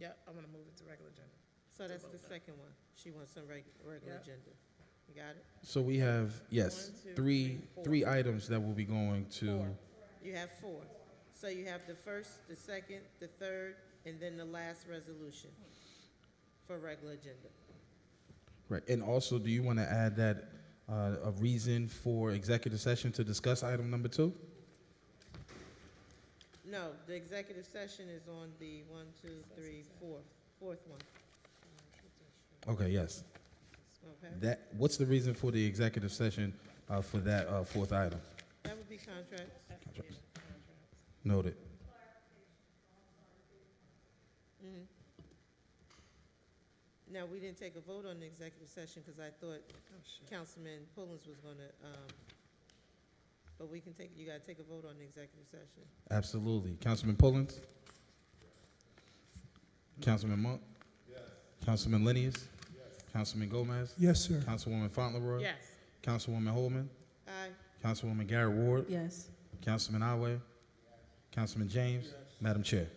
Yep, I want to move it to regular agenda. So that's the second one. She wants some regular Yep. agenda. You got it? So we have, yes, 1, 2, three 3, 4. three items that will be going to, Four. You have 4. So you have the first, the second, the third, and then the last resolution for regular agenda. right, and also, do you want to add that, a reason for executive session to discuss item number 2? No, the executive session is on the 1, 2, 3, 4th one. Okay, yes. Okay? What's the reason for the executive session, for that, 4th item? That would be contracts. Noted. Mhm. Now, we didn't take a vote on the executive session because I thought Councilman Pullins was going to, but we can take, you got to take a vote on the executive session. Absolutely. Councilman Pullins? Councilman Monk? Yes. Councilman Linius? Yes. Councilman Gomez? Yes, sir. Councilwoman Fauntleroy? Yes. Councilwoman Holman? Aye. Councilwoman Garrett Ward? Yes. Councilman Awe? Councilman James? Madam Chair.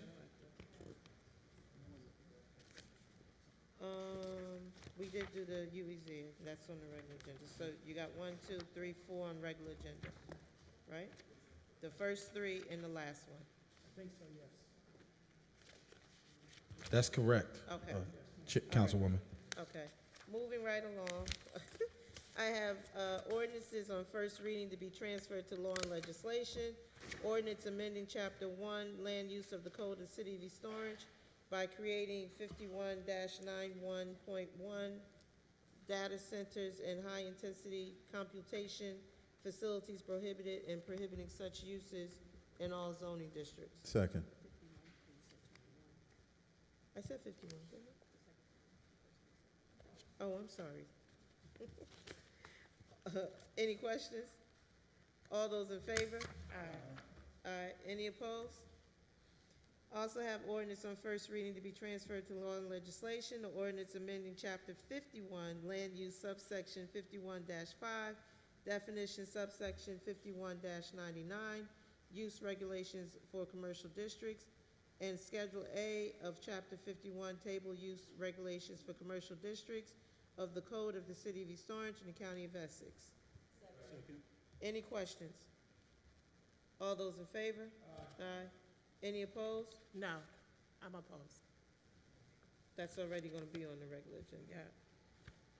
We did do the UEZ, that's on the regular agenda. So you got 1, 2, 3, 4 on regular agenda, right? The first 3 and the last one. I think so, yes. That's correct. Okay. Councilwoman. Okay, moving right along. I have ordinances on first reading to be transferred to law and legislation. Ordinance amending Chapter 1, Land Use of the Code of the City of East Orange by creating 51-91.1 data centers and high-intensity computation facilities prohibited and prohibiting such uses in all zoning districts. Second. I said 51, didn't I? Oh, I'm sorry. Any questions? All those in favor? Aye. Aye. Any opposed? Also have ordinance on first reading to be transferred to law and legislation. The ordinance amending Chapter 51, Land Use subsection 51-5, definition subsection 51-99, use regulations for commercial districts, and Schedule A of Chapter 51, Table Use Regulations for Commercial Districts of the Code of the City of East Orange and the County of Essex. Second. Any questions? All those in favor? Aye. Any opposed? No, I'm opposed. That's already going to be on the regular agenda. Yeah.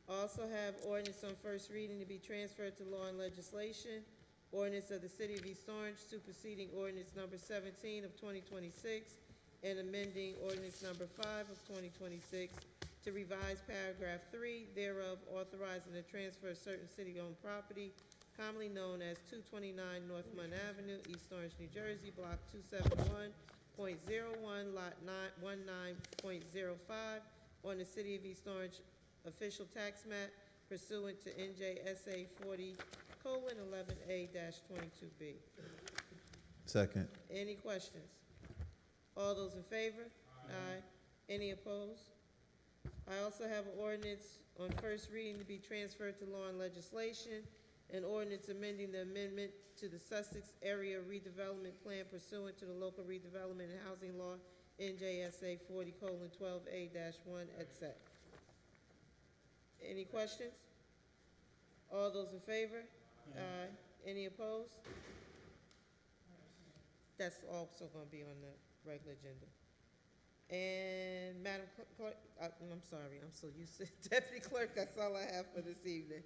Also have ordinance on first reading to be transferred to law and legislation. Ordinance of the City of East Orange superseding ordinance number 17 of 2026 and amending ordinance number 5 of 2026 to revise paragraph 3 thereof, authorizing the transfer of certain city-owned property commonly known as 229 North Munn Avenue, East Orange, New Jersey, Block 271.01, Lot 19.05, on the City of East Orange official tax map pursuant to NJSA 40:11A-22B. Second. Any questions? All those in favor? Aye. Any opposed? I also have an ordinance on first reading to be transferred to law and legislation. An ordinance amending the amendment to the Sussex Area Redevelopment Plan pursuant to the Local Redevelopment and Housing Law, NJSA 40:12A-1, etc. Any questions? All those in favor? Aye. Any opposed? That's also going to be on the regular agenda. And Madam Clerk, I'm sorry, I'm so used to Deputy Clerk, that's all I have for this evening.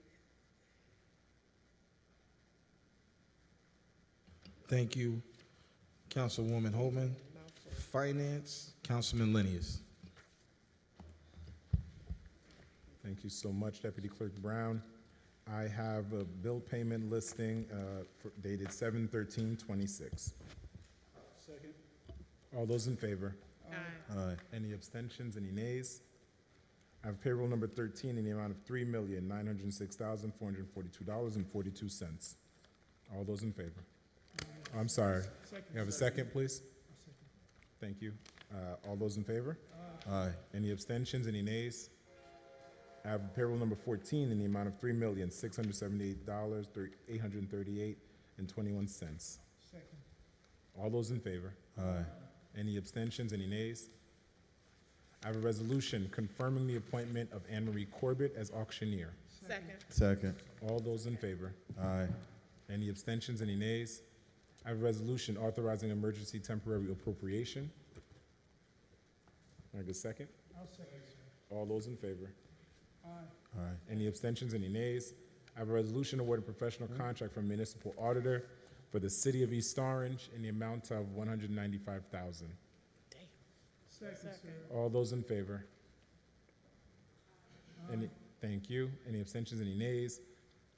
Thank you, Councilwoman Holman. Finance, Councilman Linius. Thank you so much, Deputy Clerk Brown. I have a bill payment listing dated 7/13/26. Second. All those in favor? Aye. Aye. Any abstentions, any nays? I have payroll number 13 in the amount of $3,906,442.42. All those in favor? I'm sorry. You have a second, please? Thank you. All those in favor? Aye. Any abstentions, any nays? I have payroll number 14 in the amount of $3,678,838.21. Second. All those in favor? Aye. Any abstentions, any nays? I have a resolution confirming the appointment of Anne Marie Corbett as auctioneer. Second. Second. All those in favor? Aye. Any abstentions, any nays? I have a resolution authorizing emergency temporary appropriation. Can I get a second? I'll second, sir. All those in favor? Aye. Aye. Any abstentions, any nays? I have a resolution awarding professional contract from municipal auditor for the city of East Orange in the amount of $195,000. Second, sir. All those in favor? Thank you. Any abstentions, any nays?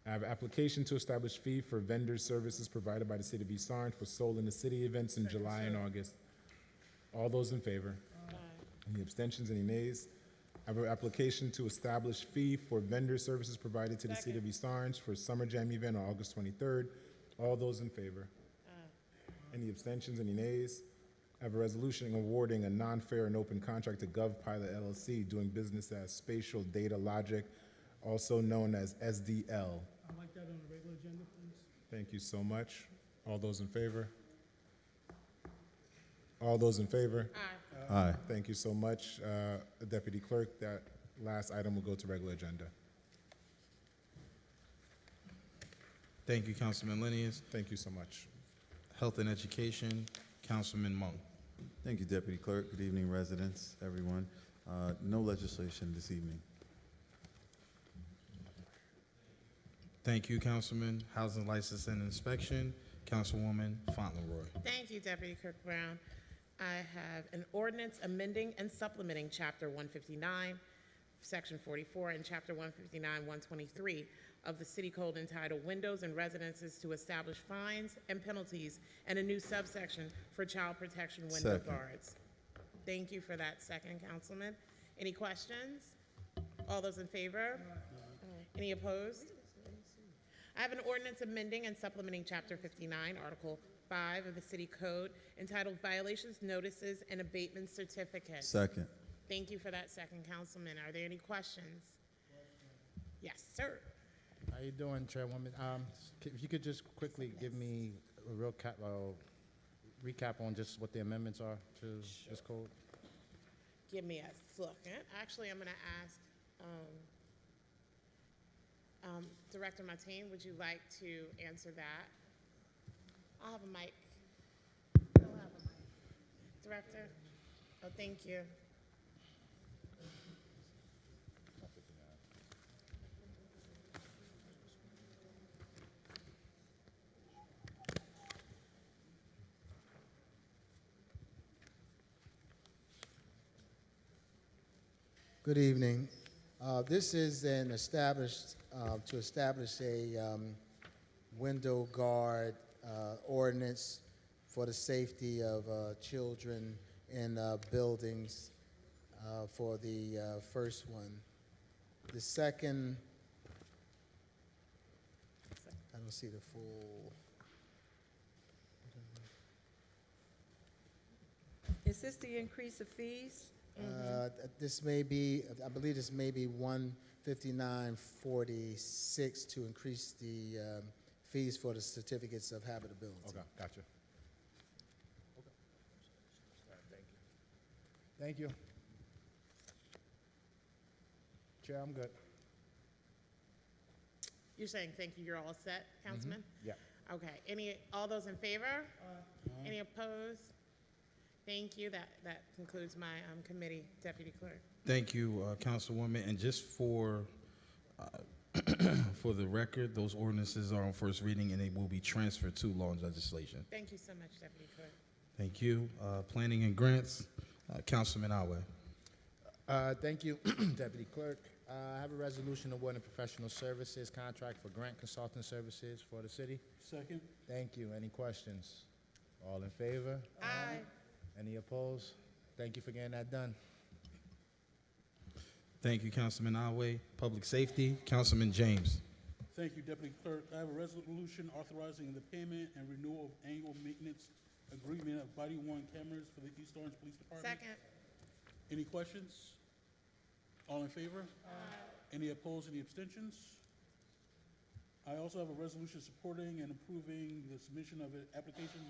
I have application to establish fee for vendor services provided by the city of East Orange for Soul in the City events in July and August. All those in favor? Any abstentions, any nays? I have an application to establish fee for vendor services provided to the city of East Orange for Summer Jam event on August 23rd. All those in favor? Any abstentions, any nays? I have a resolution awarding a non-fair and open contract to GovPilot LLC doing business as Spatial Data Logic, also known as SDL. I'd like that on the regular agenda, please. Thank you so much. All those in favor? All those in favor? Aye. Aye. Thank you so much, Deputy Clerk. That last item will go to regular agenda. Thank you, Councilman Linius. Thank you so much. Health and Education, Councilman Monk. Thank you, Deputy Clerk. Good evening, residents, everyone. No legislation this evening. Thank you, Councilman. Housing License and Inspection, Councilwoman Fauntleroy. Thank you, Deputy Clerk Brown. I have an ordinance amending and supplementing Chapter 159, Section 44, and Chapter 159, 123 of the City Code entitled Windows and Residences to establish fines and penalties and a new subsection for child protection window Second. guards. Thank you for that second, Councilman. Any questions? All those in favor? Any opposed? I have an ordinance amending and supplementing Chapter 59, Article 5 of the City Code entitled Violations Notices and Abatement Certificates. Second. Thank you for that second, Councilman. Are there any questions? Yes, sir. How you doing, Chairwoman? If you could just quickly give me a real recap on just what the amendments are to this code? Give me a second. Actually, I'm going to ask Director Martin, would you like to answer that? I'll have a mic. I'll have a mic. Director? Oh, thank you. Good evening. This is an to establish a window guard ordinance for the safety of children in buildings for the first one. The second, I don't see the full. Is this the increase of fees? This may be, I believe this may be 15946 to increase the fees for the certificates of habitability. Okay, gotcha. Thank you. Chair, I'm good. You're saying thank you, you're all set, Councilman? Yeah. Okay, all those in favor? Any opposed? Thank you, that concludes my committee, Deputy Clerk. Thank you, Councilwoman. And just for for the record, those ordinances are on first reading and they will be transferred to law and legislation. Thank you so much, Deputy Clerk. Thank you. Planning and Grants, Councilman Awe. Thank you, Deputy Clerk. I have a resolution awarding professional services contract for grant consulting services for the city. Second. Thank you. Any questions? All in favor? Aye. Any opposed? Thank you for getting that done. Thank you, Councilman Alway. Public Safety, Councilman James. Thank you, Deputy Clerk. I have a resolution authorizing the payment and renewal of annual maintenance agreement of body-worn cameras for the East Orange Police Department. Second. Any questions? All in favor? Any opposed, any abstentions? I also have a resolution supporting and approving the submission of an application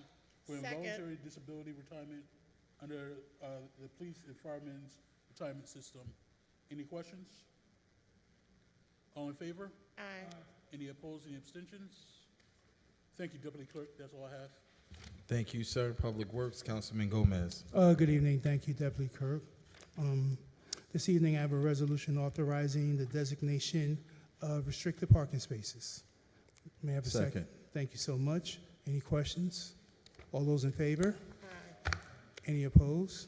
for Second. involuntary disability retirement under the police and firemen's retirement system. Any questions? All in favor? Aye. Any opposed, any abstentions? Thank you, Deputy Clerk. That's all I have. Thank you, sir. Public Works, Councilman Gomez. Good evening. Thank you, Deputy Clerk. This evening, I have a resolution authorizing the designation of restricted parking spaces. May I have a second? Second. Thank you so much. Any questions? All those in favor? Aye. Any opposed?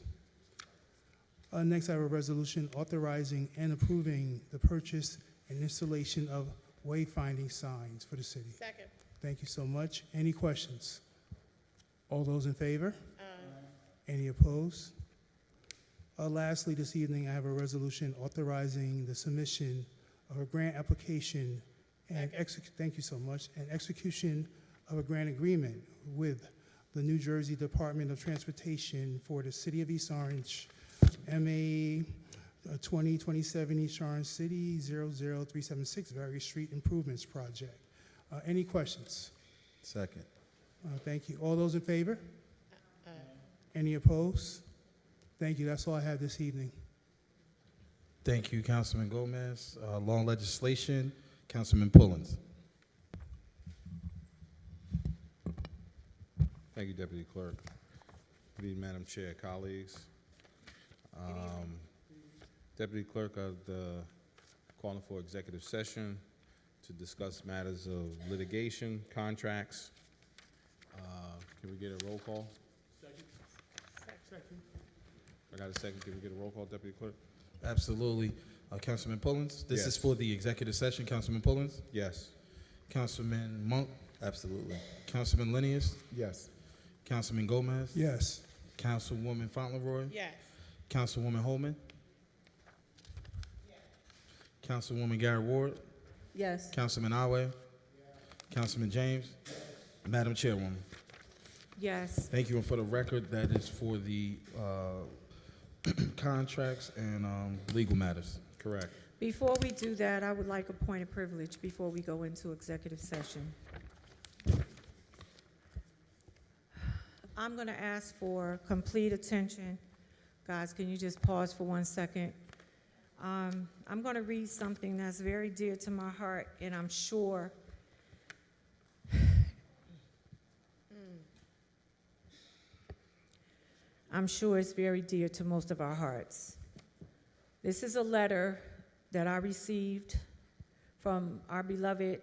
Next, I have a resolution authorizing and approving the purchase and installation of wayfinding signs for the city. Second. Thank you so much. Any questions? All those in favor? Aye. Any opposed? Lastly, this evening, I have a resolution authorizing the submission of a grant application and thank you so much, and execution of a grant agreement with the New Jersey Department of Transportation for the City of East Orange, MA 2027 East Orange City 00376 Various Street Improvements Project. Any questions? Second. Thank you. All those in favor? Aye. Any opposed? Thank you. That's all I have this evening. Thank you, Councilman Gomez. Long legislation, Councilman Pullins. Thank you, Deputy Clerk. Good evening, Madam Chair, colleagues. Deputy Clerk, calling for executive session to discuss matters of litigation, contracts. Can we get a roll call? Second. I got a second. Can we get a roll call, Deputy Clerk? Absolutely. Councilman Pullins, this Yes. is for the executive session. Councilman Pullins? Yes. Councilman Monk? Absolutely. Councilman Linius? Yes. Councilman Gomez? Yes. Councilwoman Fauntleroy? Yes. Councilwoman Holman? Councilwoman Garrett Ward? Yes. Councilman Awe? Councilman James? Madam Chairwoman? Yes. Thank you, and for the record, that is for the contracts and legal matters. Correct. Before we do that, I would like a point of privilege before we go into executive session. I'm going to ask for complete attention. Guys, can you just pause for 1 second? I'm going to read something that's very dear to my heart, and I'm sure it's very dear to most of our hearts. This is a letter that I received from our beloved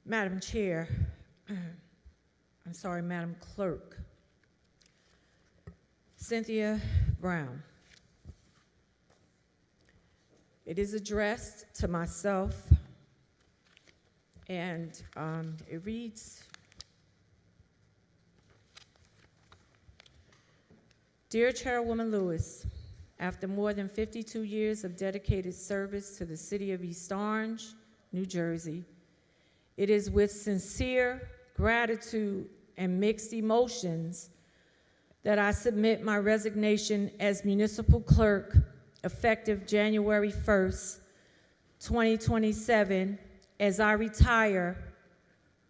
Madam Chair, I'm sorry, Madam Clerk, Cynthia Brown. It is addressed to myself, and it reads, Dear Chairwoman Lewis, after more than 52 years of dedicated service to the City of East Orange, New Jersey, it is with sincere gratitude and mixed emotions that I submit my resignation as municipal clerk effective January 1st, 2027, as I retire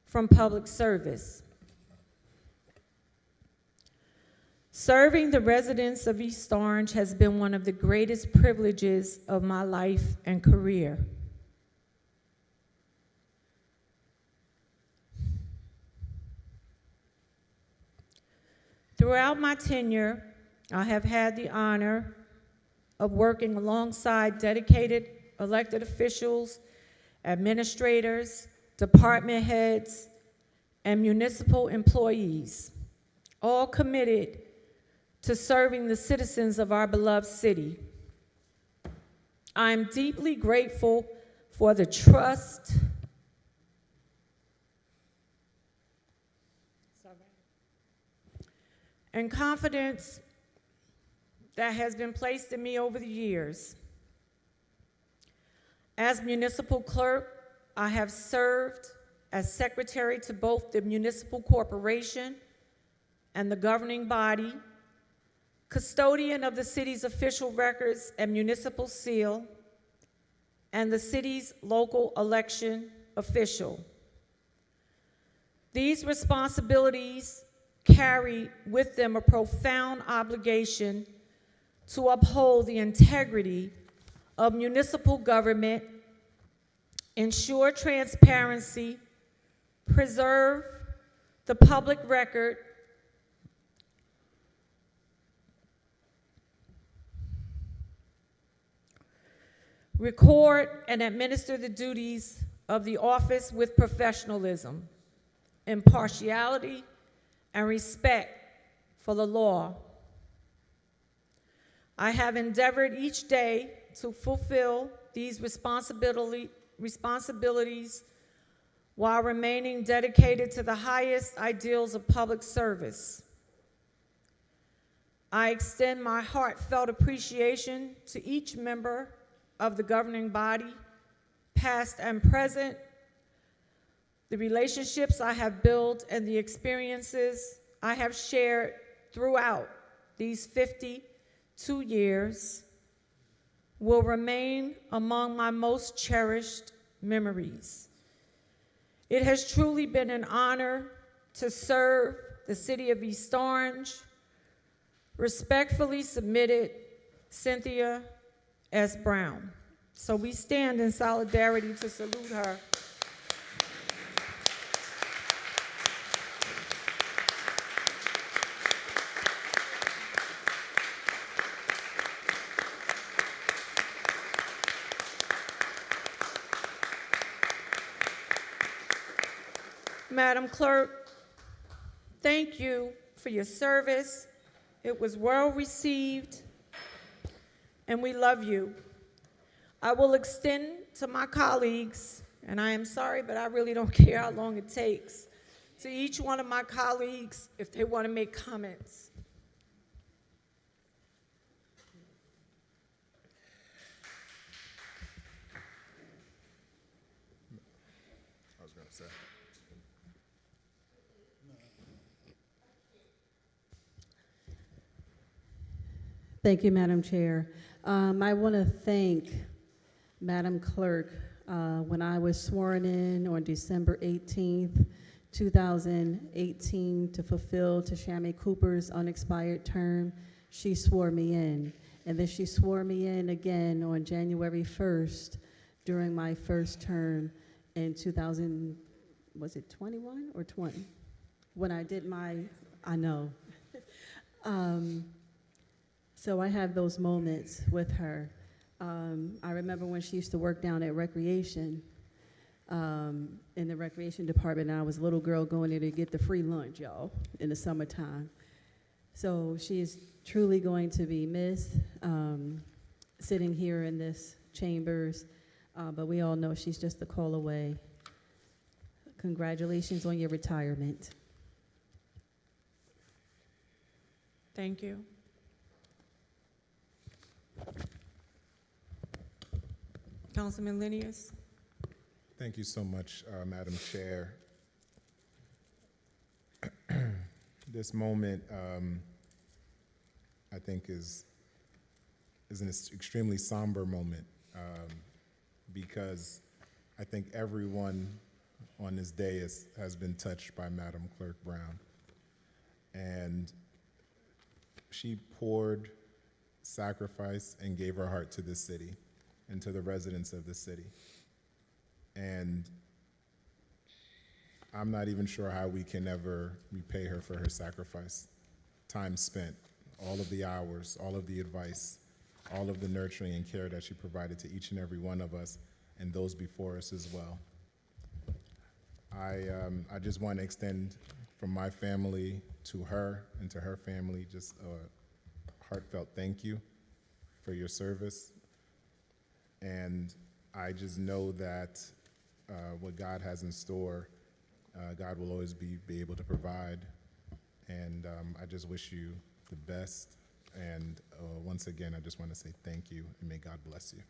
from public service. Serving the residents of East Orange has been one of the greatest privileges of my life and career. Throughout my tenure, I have had the honor of working alongside dedicated elected officials, administrators, department heads, and municipal employees, all committed to serving the citizens of our beloved city. I am deeply grateful for the trust and confidence that has been placed in me over the years. As municipal clerk, I have served as secretary to both the municipal corporation and the governing body, custodian of the city's official records and municipal seal, and the city's local election official. These responsibilities carry with them a profound obligation to uphold the integrity of municipal government, ensure transparency, preserve the public record, record and administer the duties of the office with professionalism, impartiality, and respect for the law. I have endeavored each day to fulfill these responsibilities while remaining dedicated to the highest ideals of public service. I extend my heartfelt appreciation to each member of the governing body, past and present, the relationships I have built and the experiences I have shared throughout these 52 years will remain among my most cherished memories. It has truly been an honor to serve the city of East Orange. Respectfully submitted, Cynthia S. Brown. So we stand in solidarity to salute her. Madam Clerk, thank you for your service. It was well received, and we love you. I will extend to my colleagues, and I am sorry, but I really don't care how long it takes, to each one of my colleagues if they want to make comments. I was going to say. Thank you, Madam Chair. I want to thank Madam Clerk. When I was sworn in on December 18th, 2018, to fulfill Tashami Cooper's unexpired term, she swore me in. And then she swore me in again on January 1st during my first term in 2000, was it 21 or 20? When I did my, I know. So I have those moments with her. I remember when she used to work down at Recreation, in the Recreation Department, and I was a little girl going there to get the free lunch, y'all, in the summertime. So she is truly going to be missed, sitting here in this chambers, but we all know she's just a call away. Congratulations on your retirement. Thank you. Councilman Linius. Thank you so much, Madam Chair. This moment, I think, is an extremely somber moment because I think everyone on this day has been touched by Madam Clerk Brown. And she poured sacrifice and gave her heart to this city and to the residents of the city. And I'm not even sure how we can ever repay her for her sacrifice. Time spent, all of the hours, all of the advice, all of the nurturing and care that she provided to each and every one of us and those before us as well. I just want to extend from my family to her and to her family just a heartfelt thank you for your service. And I just know that what God has in store, God will always be able to provide. And I just wish you the best. And once again, I just want to say thank you and may God bless you.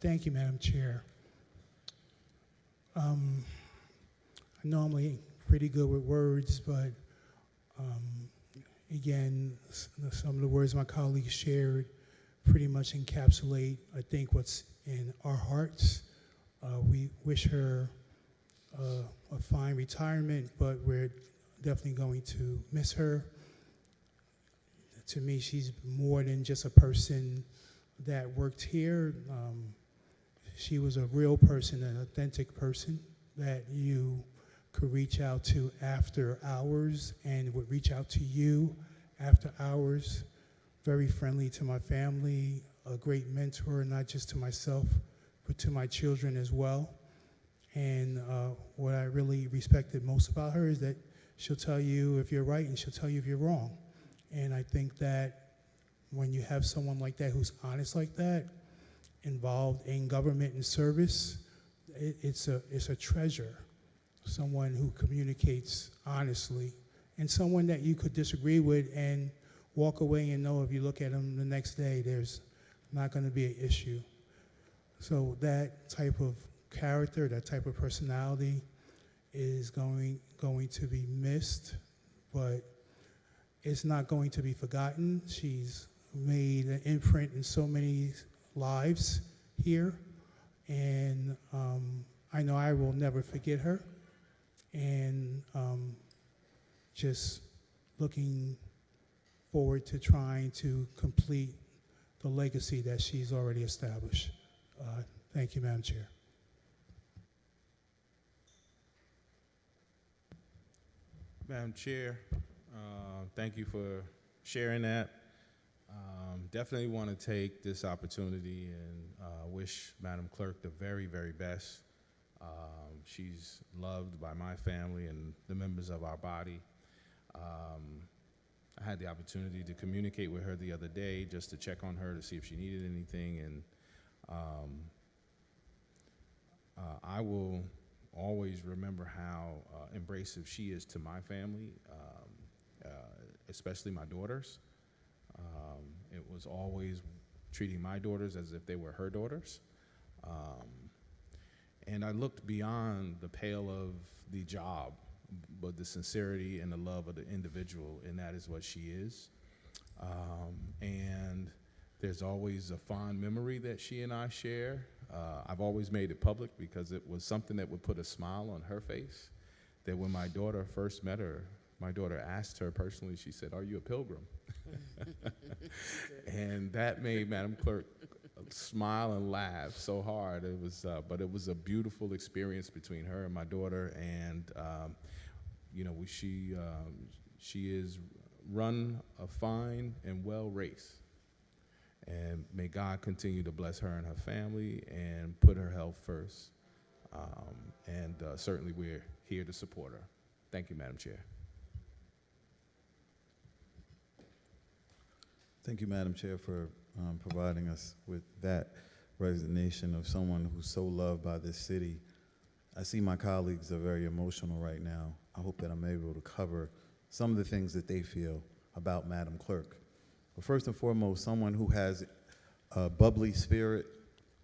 Thank you, Madam Chair. I'm normally pretty good with words, but again, some of the words my colleagues shared pretty much encapsulate, I think, what's in our hearts. We wish her a fine retirement, but we're definitely going to miss her. To me, she's more than just a person that worked here. She was a real person, an authentic person that you could reach out to after hours and would reach out to you after hours. Very friendly to my family, a great mentor, not just to myself, but to my children as well. And what I really respected most about her is that she'll tell you if you're right and she'll tell you if you're wrong. And I think that when you have someone like that who's honest like that, involved in government and service, it's a treasure. Someone who communicates honestly, and someone that you could disagree with and walk away and know if you look at them the next day, there's not going to be an issue. So that type of character, that type of personality is going to be missed, but it's not going to be forgotten. She's made an imprint in so many lives here, and I know I will never forget her, and just looking forward to trying to complete the legacy that she's already established. Thank you, Madam Chair. Madam Chair, thank you for sharing that. Definitely want to take this opportunity and wish Madam Clerk the very, very best. She's loved by my family and the members of our body. I had the opportunity to communicate with her the other day just to check on her to see if she needed anything, and I will always remember how embracive she is to my family, especially my daughters. It was always treating my daughters as if they were her daughters. And I looked beyond the pale of the job, but the sincerity and the love of the individual, and that is what she is. And there's always a fond memory that she and I share. I've always made it public because it was something that would put a smile on her face, that when my daughter first met her, my daughter asked her personally, she said, "Are you a pilgrim?" And that made Madam Clerk smile and laugh so hard. It was, but it was a beautiful experience between her and my daughter, and you know, she is run a fine and well race. And may God continue to bless her and her family and put her health first. And certainly we're here to support her. Thank you, Madam Chair. Thank you, Madam Chair, for providing us with that resignation of someone who's so loved by this city. I see my colleagues are very emotional right now. I hope that I'm able to cover some of the things that they feel about Madam Clerk. But first and foremost, someone who has a bubbly spirit,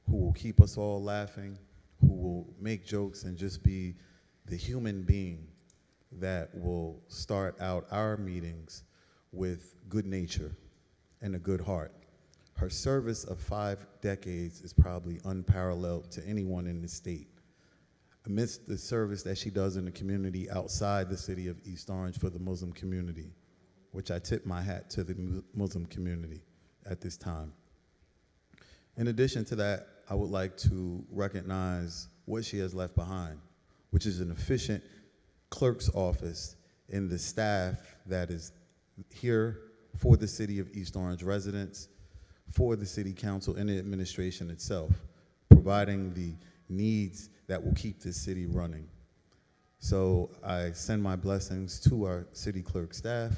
who will keep us all laughing, who will make jokes and just be the human being that will start out our meetings with good nature and a good heart. Her service of 5 decades is probably unparalleled to anyone in the state. Amidst the service that she does in the community outside the city of East Orange for the Muslim community, which I tip my hat to the Muslim community at this time. In addition to that, I would like to recognize what she has left behind, which is an efficient clerk's office in the staff that is here for the City of East Orange residents, for the City Council and the administration itself, providing the needs that will keep this city running. So I send my blessings to our city clerk staff.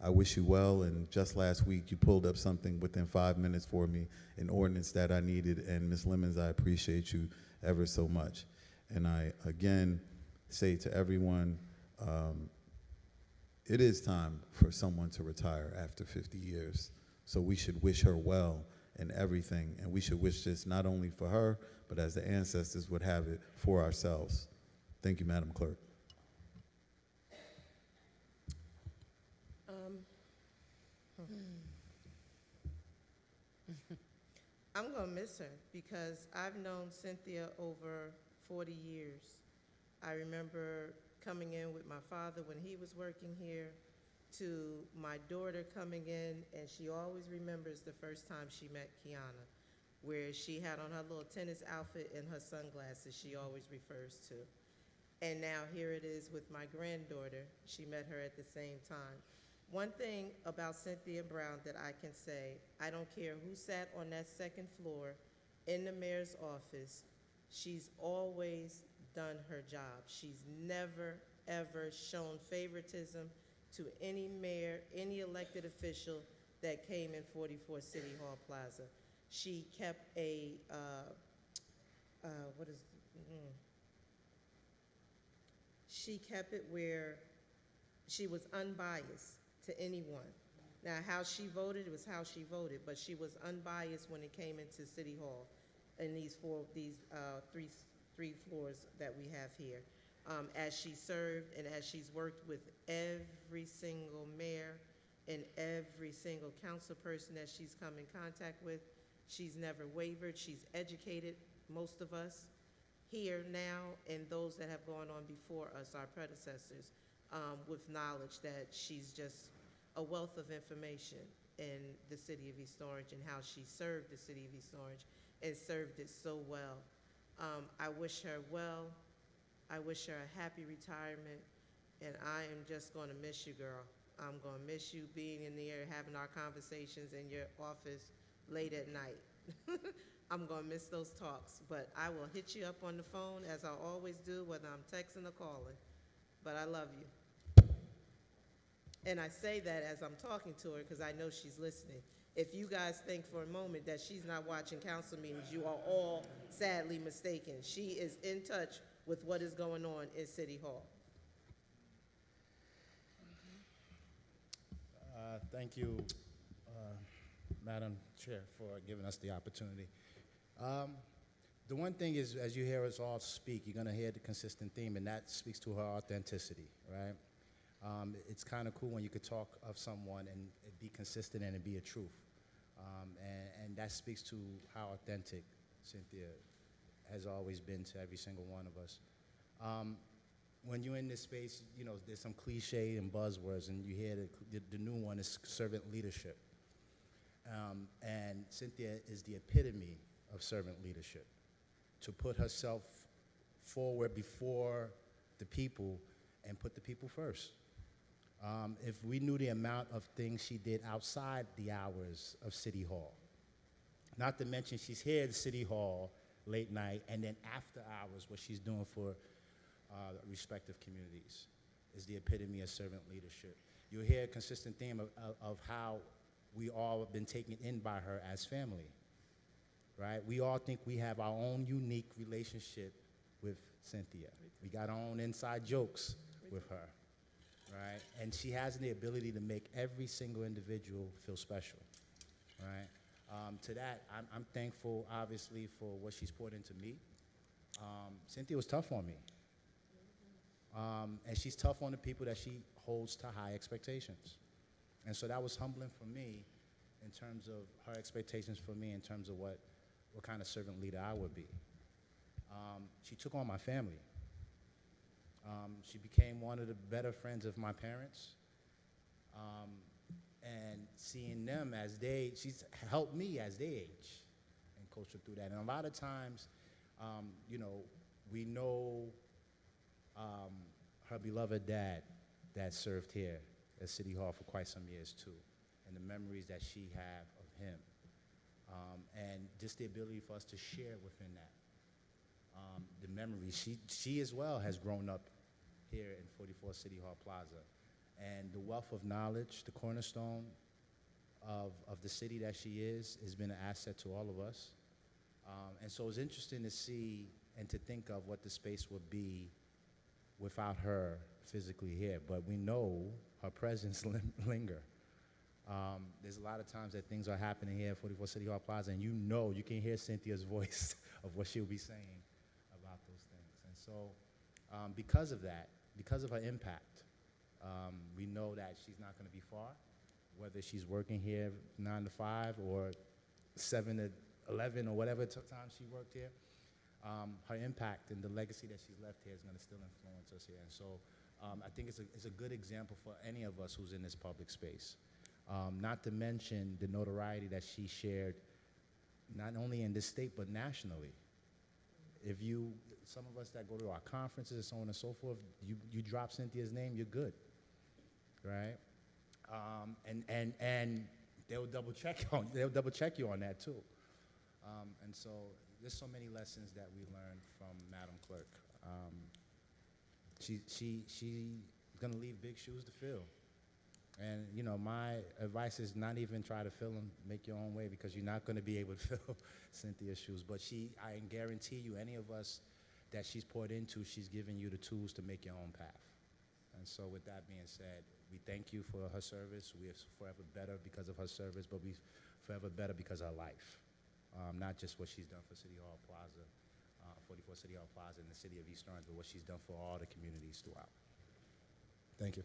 I wish you well, and just last week you pulled up something within 5 minutes for me, an ordinance that I needed, and Ms. Lemons, I appreciate you ever so much. And I again say to everyone, it is time for someone to retire after 50 years. So we should wish her well in everything, and we should wish this not only for her, but as the ancestors would have it, for ourselves. Thank you, Madam Clerk. I'm going to miss her because I've known Cynthia over 40 years. I remember coming in with my father when he was working here, to my daughter coming in, and she always remembers the first time she met Kiana, where she had on her little tennis outfit and her sunglasses she always refers to. And now here it is with my granddaughter. She met her at the same time. One thing about Cynthia Brown that I can say, I don't care who sat on that second floor in the mayor's office, she's always done her job. She's never, ever shown favoritism to any mayor, any elected official that came in 44 City Hall Plaza. She kept a, she kept it where she was unbiased to anyone. Now, how she voted was how she voted, but she was unbiased when it came into City Hall in these three floors that we have here. As she served and as she's worked with every single mayor and every single council person that she's come in contact with, she's never wavered. She's educated most of us here now and those that have gone on before us, our predecessors, with knowledge that she's just a wealth of information in the city of East Orange and how she served the city of East Orange and served it so well. I wish her well. I wish her a happy retirement, and I am just going to miss you, girl. I'm going to miss you being in there, having our conversations in your office late at night. I'm going to miss those talks, but I will hit you up on the phone as I always do, whether I'm texting or calling. But I love you. And I say that as I'm talking to her because I know she's listening. If you guys think for a moment that she's not watching council meetings, you are all sadly mistaken. She is in touch with what is going on in City Hall. Thank you, Madam Chair, for giving us the opportunity. The one thing is, as you hear us all speak, you're going to hear the consistent theme, and that speaks to her authenticity, right? It's kind of cool when you could talk of someone and it be consistent and it be a truth. And that speaks to how authentic Cynthia has always been to every single one of us. When you're in this space, you know, there's some cliche and buzzwords, and you hear the new one is servant leadership. And Cynthia is the epitome of servant leadership. To put herself forward before the people and put the people first. If we knew the amount of things she did outside the hours of City Hall, not to mention she's here at City Hall late night, and then after hours, what she's doing for respective communities is the epitome of servant leadership. You'll hear a consistent theme of how we all have been taken in by her as family, right? We all think we have our own unique relationship with Cynthia. We got our own inside jokes with her, right? And she has the ability to make every single individual feel special, right? To that, I'm thankful, obviously, for what she's poured into me. Cynthia was tough on me. And she's tough on the people that she holds to high expectations. And so that was humbling for me in terms of her expectations for me, in terms of what kind of servant leader I would be. She took on my family. She became one of the better friends of my parents. And seeing them as she's helped me as they age and coached her through that. And a lot of times, you know, we know her beloved dad that served here at City Hall for quite some years too, and the memories that she had of him, and just the ability for us to share within that. The memories, she as well has grown up here in 44 City Hall Plaza, and the wealth of knowledge, the cornerstone of the city that she is, has been an asset to all of us. And so it's interesting to see and to think of what the space would be without her physically here. But we know her presence linger. There's a lot of times that things are happening here at 44 City Hall Plaza, and you can hear Cynthia's voice of what she'll be saying about those things. And so because of that, because of her impact, we know that she's not going to be far, whether she's working here 9 to 5 or 7 to 11 or whatever time she worked here. Her impact and the legacy that she's left here is going to still influence us here. And so I think it's a good example for any of us who's in this public space. Not to mention the notoriety that she shared, not only in this state, but nationally. Some of us that go to our conferences and so on and so forth, you drop Cynthia's name, you're good, right? And they'll double check you on that too. And so there's so many lessons that we learned from Madam Clerk. She's gonna leave big shoes to fill. And my advice is not even try to fill them, make your own way, because you're not gonna be able to fill Cynthia's shoes. But I guarantee you, any of us that she's poured into, she's given you the tools to make your own path. And so with that being said, we thank you for her service. We are forever better because of her service, but we forever better because of her life. Not just what she's done for City Hall Plaza, 44 City Hall Plaza in the city of East Orange, but what she's done for all the communities throughout. Thank you.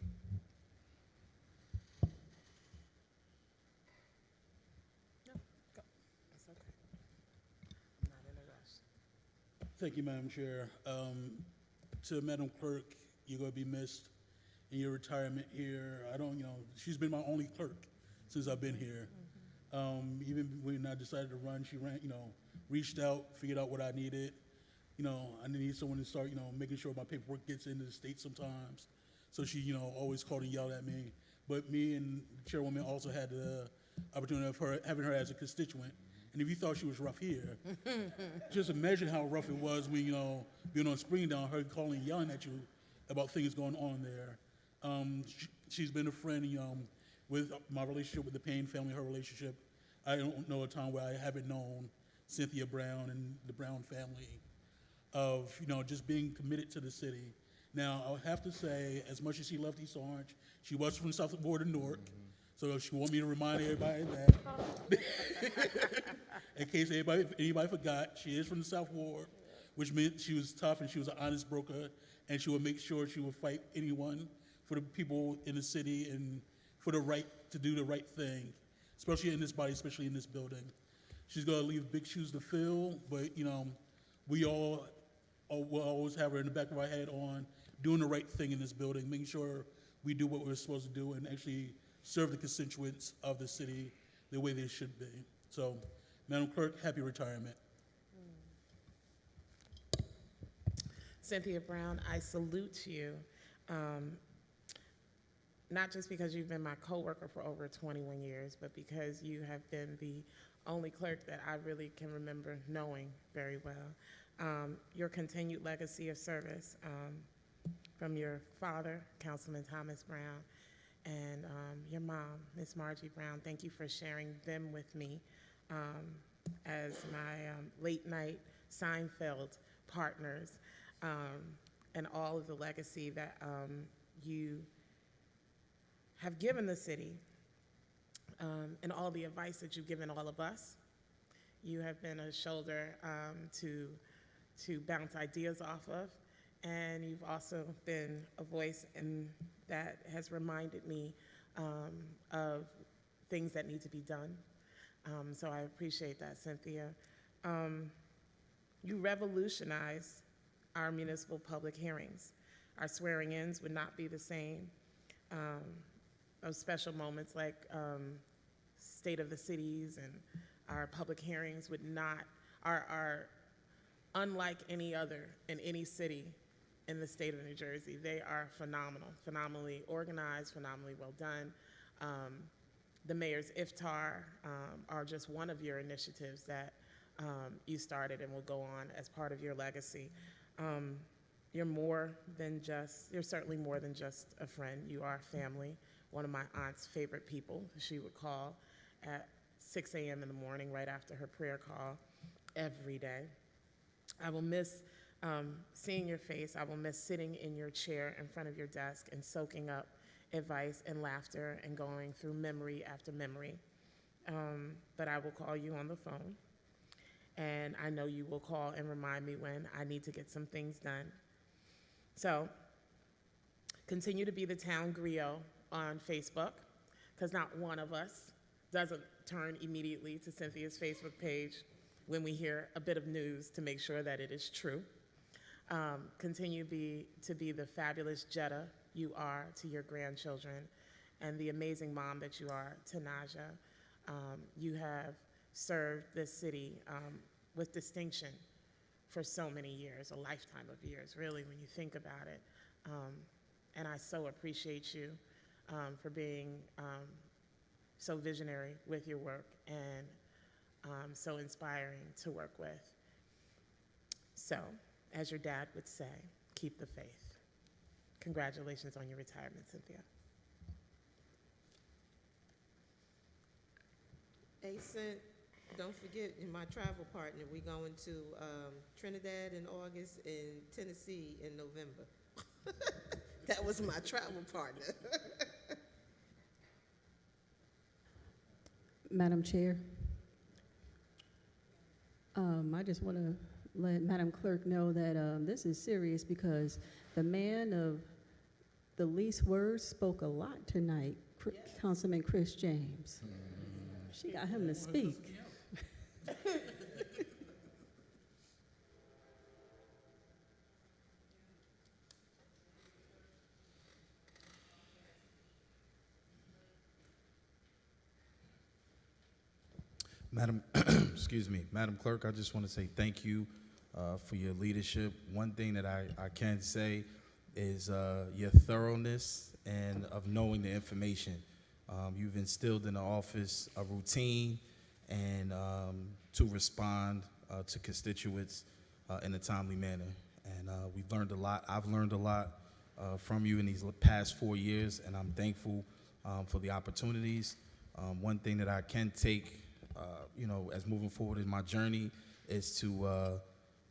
That's okay. I'm not in a rush. Thank you, Madam Chair. To Madam Clerk, you're going to be missed in your retirement here. She's been my only clerk since I've been here. Even when I decided to run, she reached out, figured out what I needed. I need someone to start, making sure my paperwork gets into the state sometimes. So she, always called and yelled at me. But me and the chairwoman also had the opportunity of having her as a constituent. And if you thought she was rough here, just imagine how rough it was when, being on Springdown, her calling and yelling at you about things going on there. She's been a friend, with my relationship with the Payne family, her relationship. I don't know a time where I haven't known Cynthia Brown and the Brown family of, just being committed to the city. Now, I would have to say, as much as she left East Orange, she was from South Ward of Newark. So if she want me to remind everybody that, in case anybody forgot, she is from the South Ward, which meant she was tough and she was an honest broker, and she would make sure she would fight anyone for the people in the city and for the right to do the right thing, especially in this body, especially in this building. She's gonna leave big shoes to fill, but we all will always have her in the back of our head on doing the right thing in this building, making sure we do what we're supposed to do and actually serve the constituents of the city the way they should be. So, Madam Clerk, happy retirement. Cynthia Brown, I salute you, not just because you've been my coworker for over 21 years, but because you have been the only clerk that I really can remember knowing very well. Your continued legacy of service from your father, Councilman Thomas Brown, and your mom, Miss Margie Brown, thank you for sharing them with me as my late night Seinfeld partners, and all of the legacy that you have given the city, and all the advice that you've given all of us. You have been a shoulder to bounce ideas off of, and you've also been a voice that has reminded me of things that need to be done. So I appreciate that, Cynthia. You revolutionized our municipal public hearings. Our swearing-ins would not be the same. Those special moments like State of the Cities and our public hearings are unlike any other in any city in the state of New Jersey. They are phenomenal, phenomenally organized, phenomenally well done. The mayor's iftar are just one of your initiatives that you started and will go on as part of your legacy. You're certainly more than just a friend. You are family. One of my aunt's favorite people. She would call at 6 a.m. in the morning right after her prayer call every day. I will miss seeing your face. I will miss sitting in your chair in front of your desk and soaking up advice and laughter and going through memory after memory. But I will call you on the phone, and I know you will call and remind me when I need to get some things done. So continue to be the town griot on Facebook, because not one of us doesn't turn immediately to Cynthia's Facebook page when we hear a bit of news to make sure that it is true. Continue to be the fabulous Jetta you are to your grandchildren and the amazing mom that you are to Naja. You have served this city with distinction for so many years, a lifetime of years, really, when you think about it. And I so appreciate you for being so visionary with your work and so inspiring to work with. So, as your dad would say, keep the faith. Congratulations on your retirement, Cynthia. Hey, Cint, don't forget, you're my travel partner. We going to Trinidad in August and Tennessee in November. That was my travel partner. Madam Chair, I just want to let Madam Clerk know that this is serious because the man of the least words spoke a lot tonight, Councilman Chris James. She got him to speak. Madam, excuse me, Madam Clerk, I just want to say thank you for your leadership. One thing that I can say is your thoroughness and of knowing the information. You've instilled in the office a routine and to respond to constituents in a timely manner. And we've learned a lot. I've learned a lot from you in these past 4 years, and I'm thankful for the opportunities. One thing that I can take as moving forward in my journey is to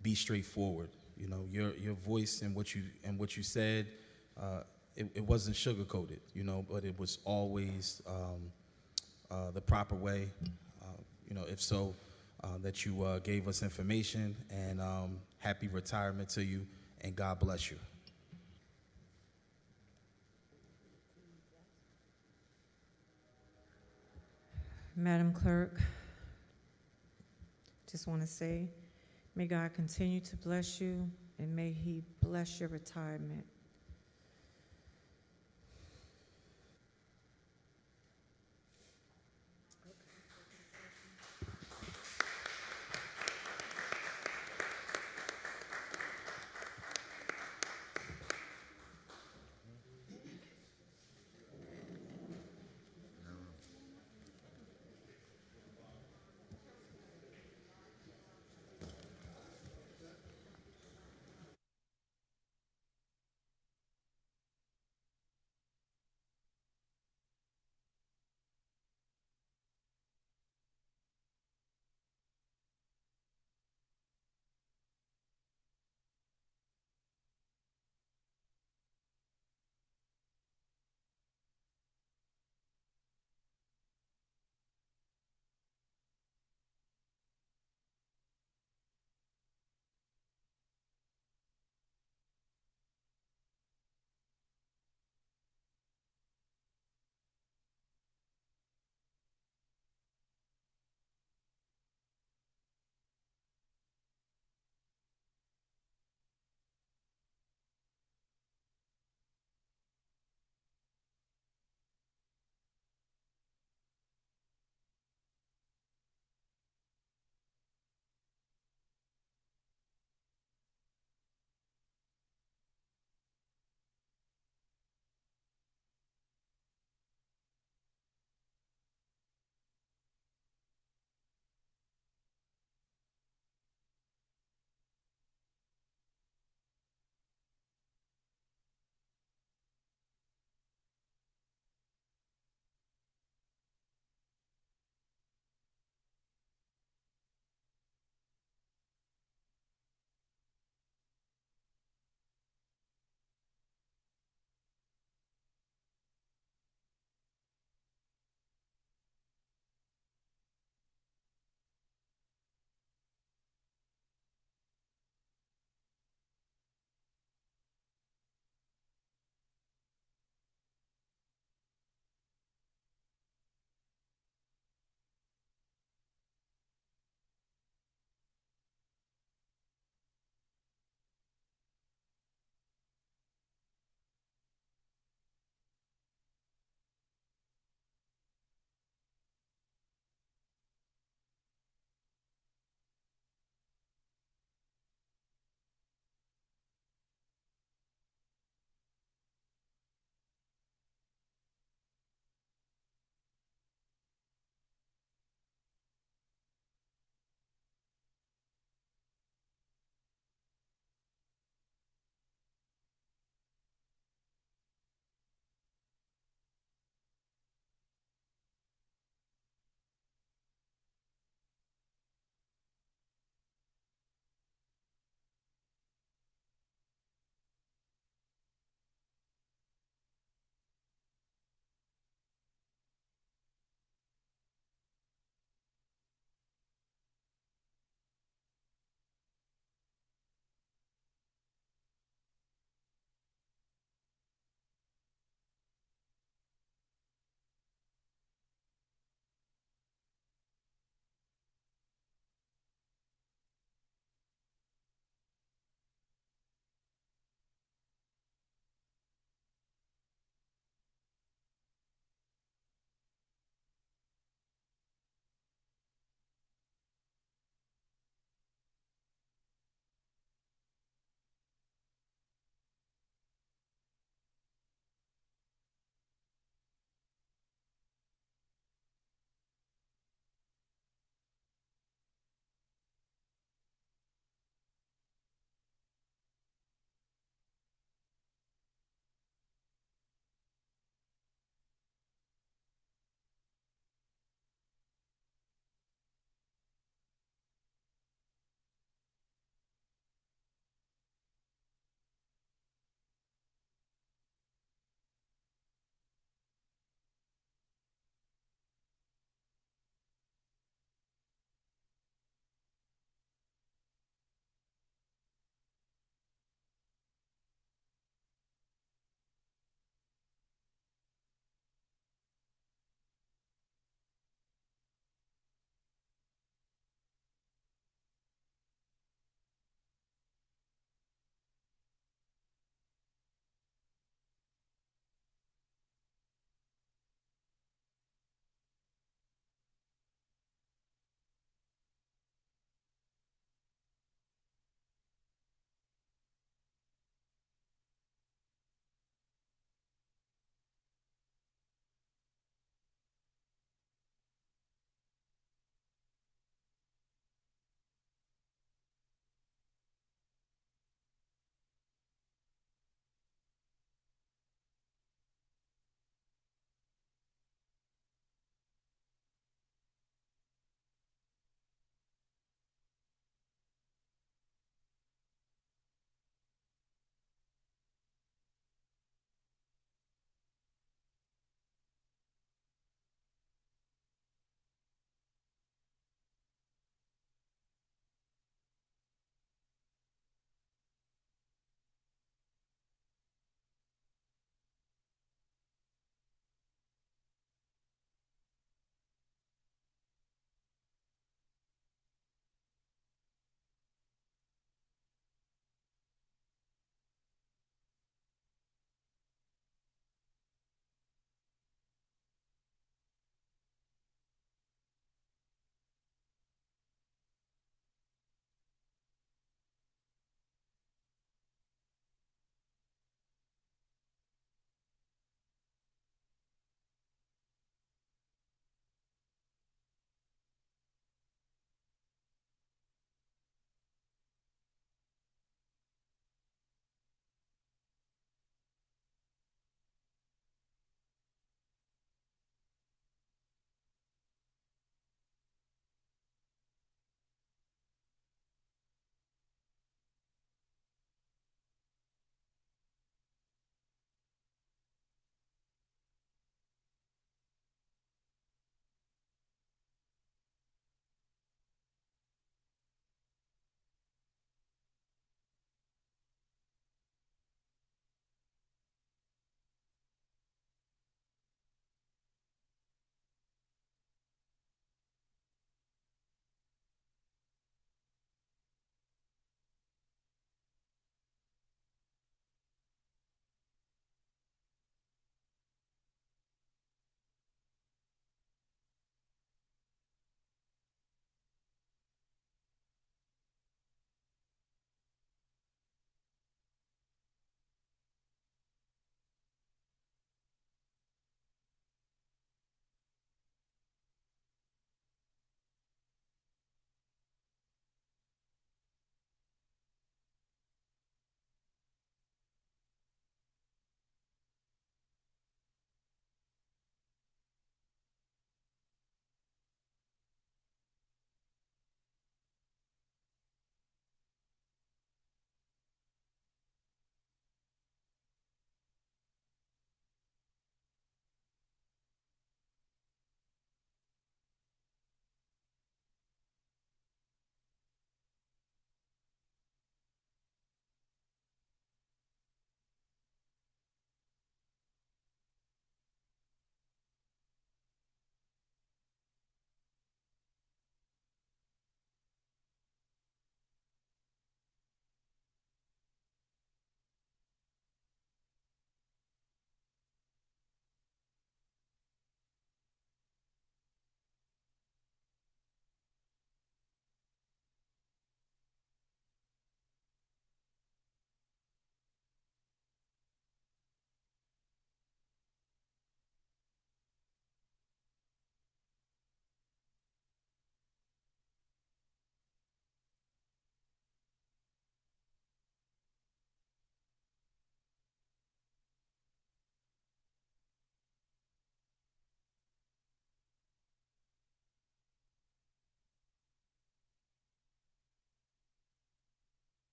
be straightforward. You know, your voice and what you said, it wasn't sugar-coated, but it was always the proper way. If so, that you gave us information, and happy retirement to you, and God bless you. Madam Clerk, just want to say, may God continue to bless you, and may He bless your retirement.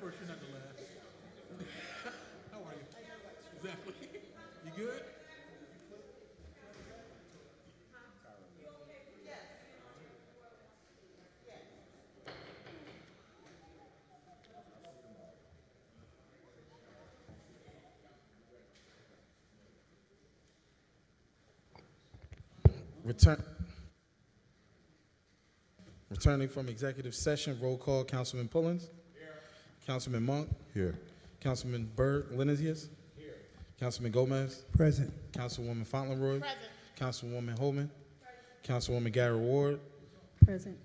first, you're not the last. How are you? Exactly. You good? Returning from executive session, roll call, Councilman Pullins. Here. Councilman Monk. Here. Councilman Byrd Linesius. Here. Councilman Gomez. Present. Councilwoman Fauntleroy. Present. Councilwoman Holman. Councilwoman Garrett Ward. Present.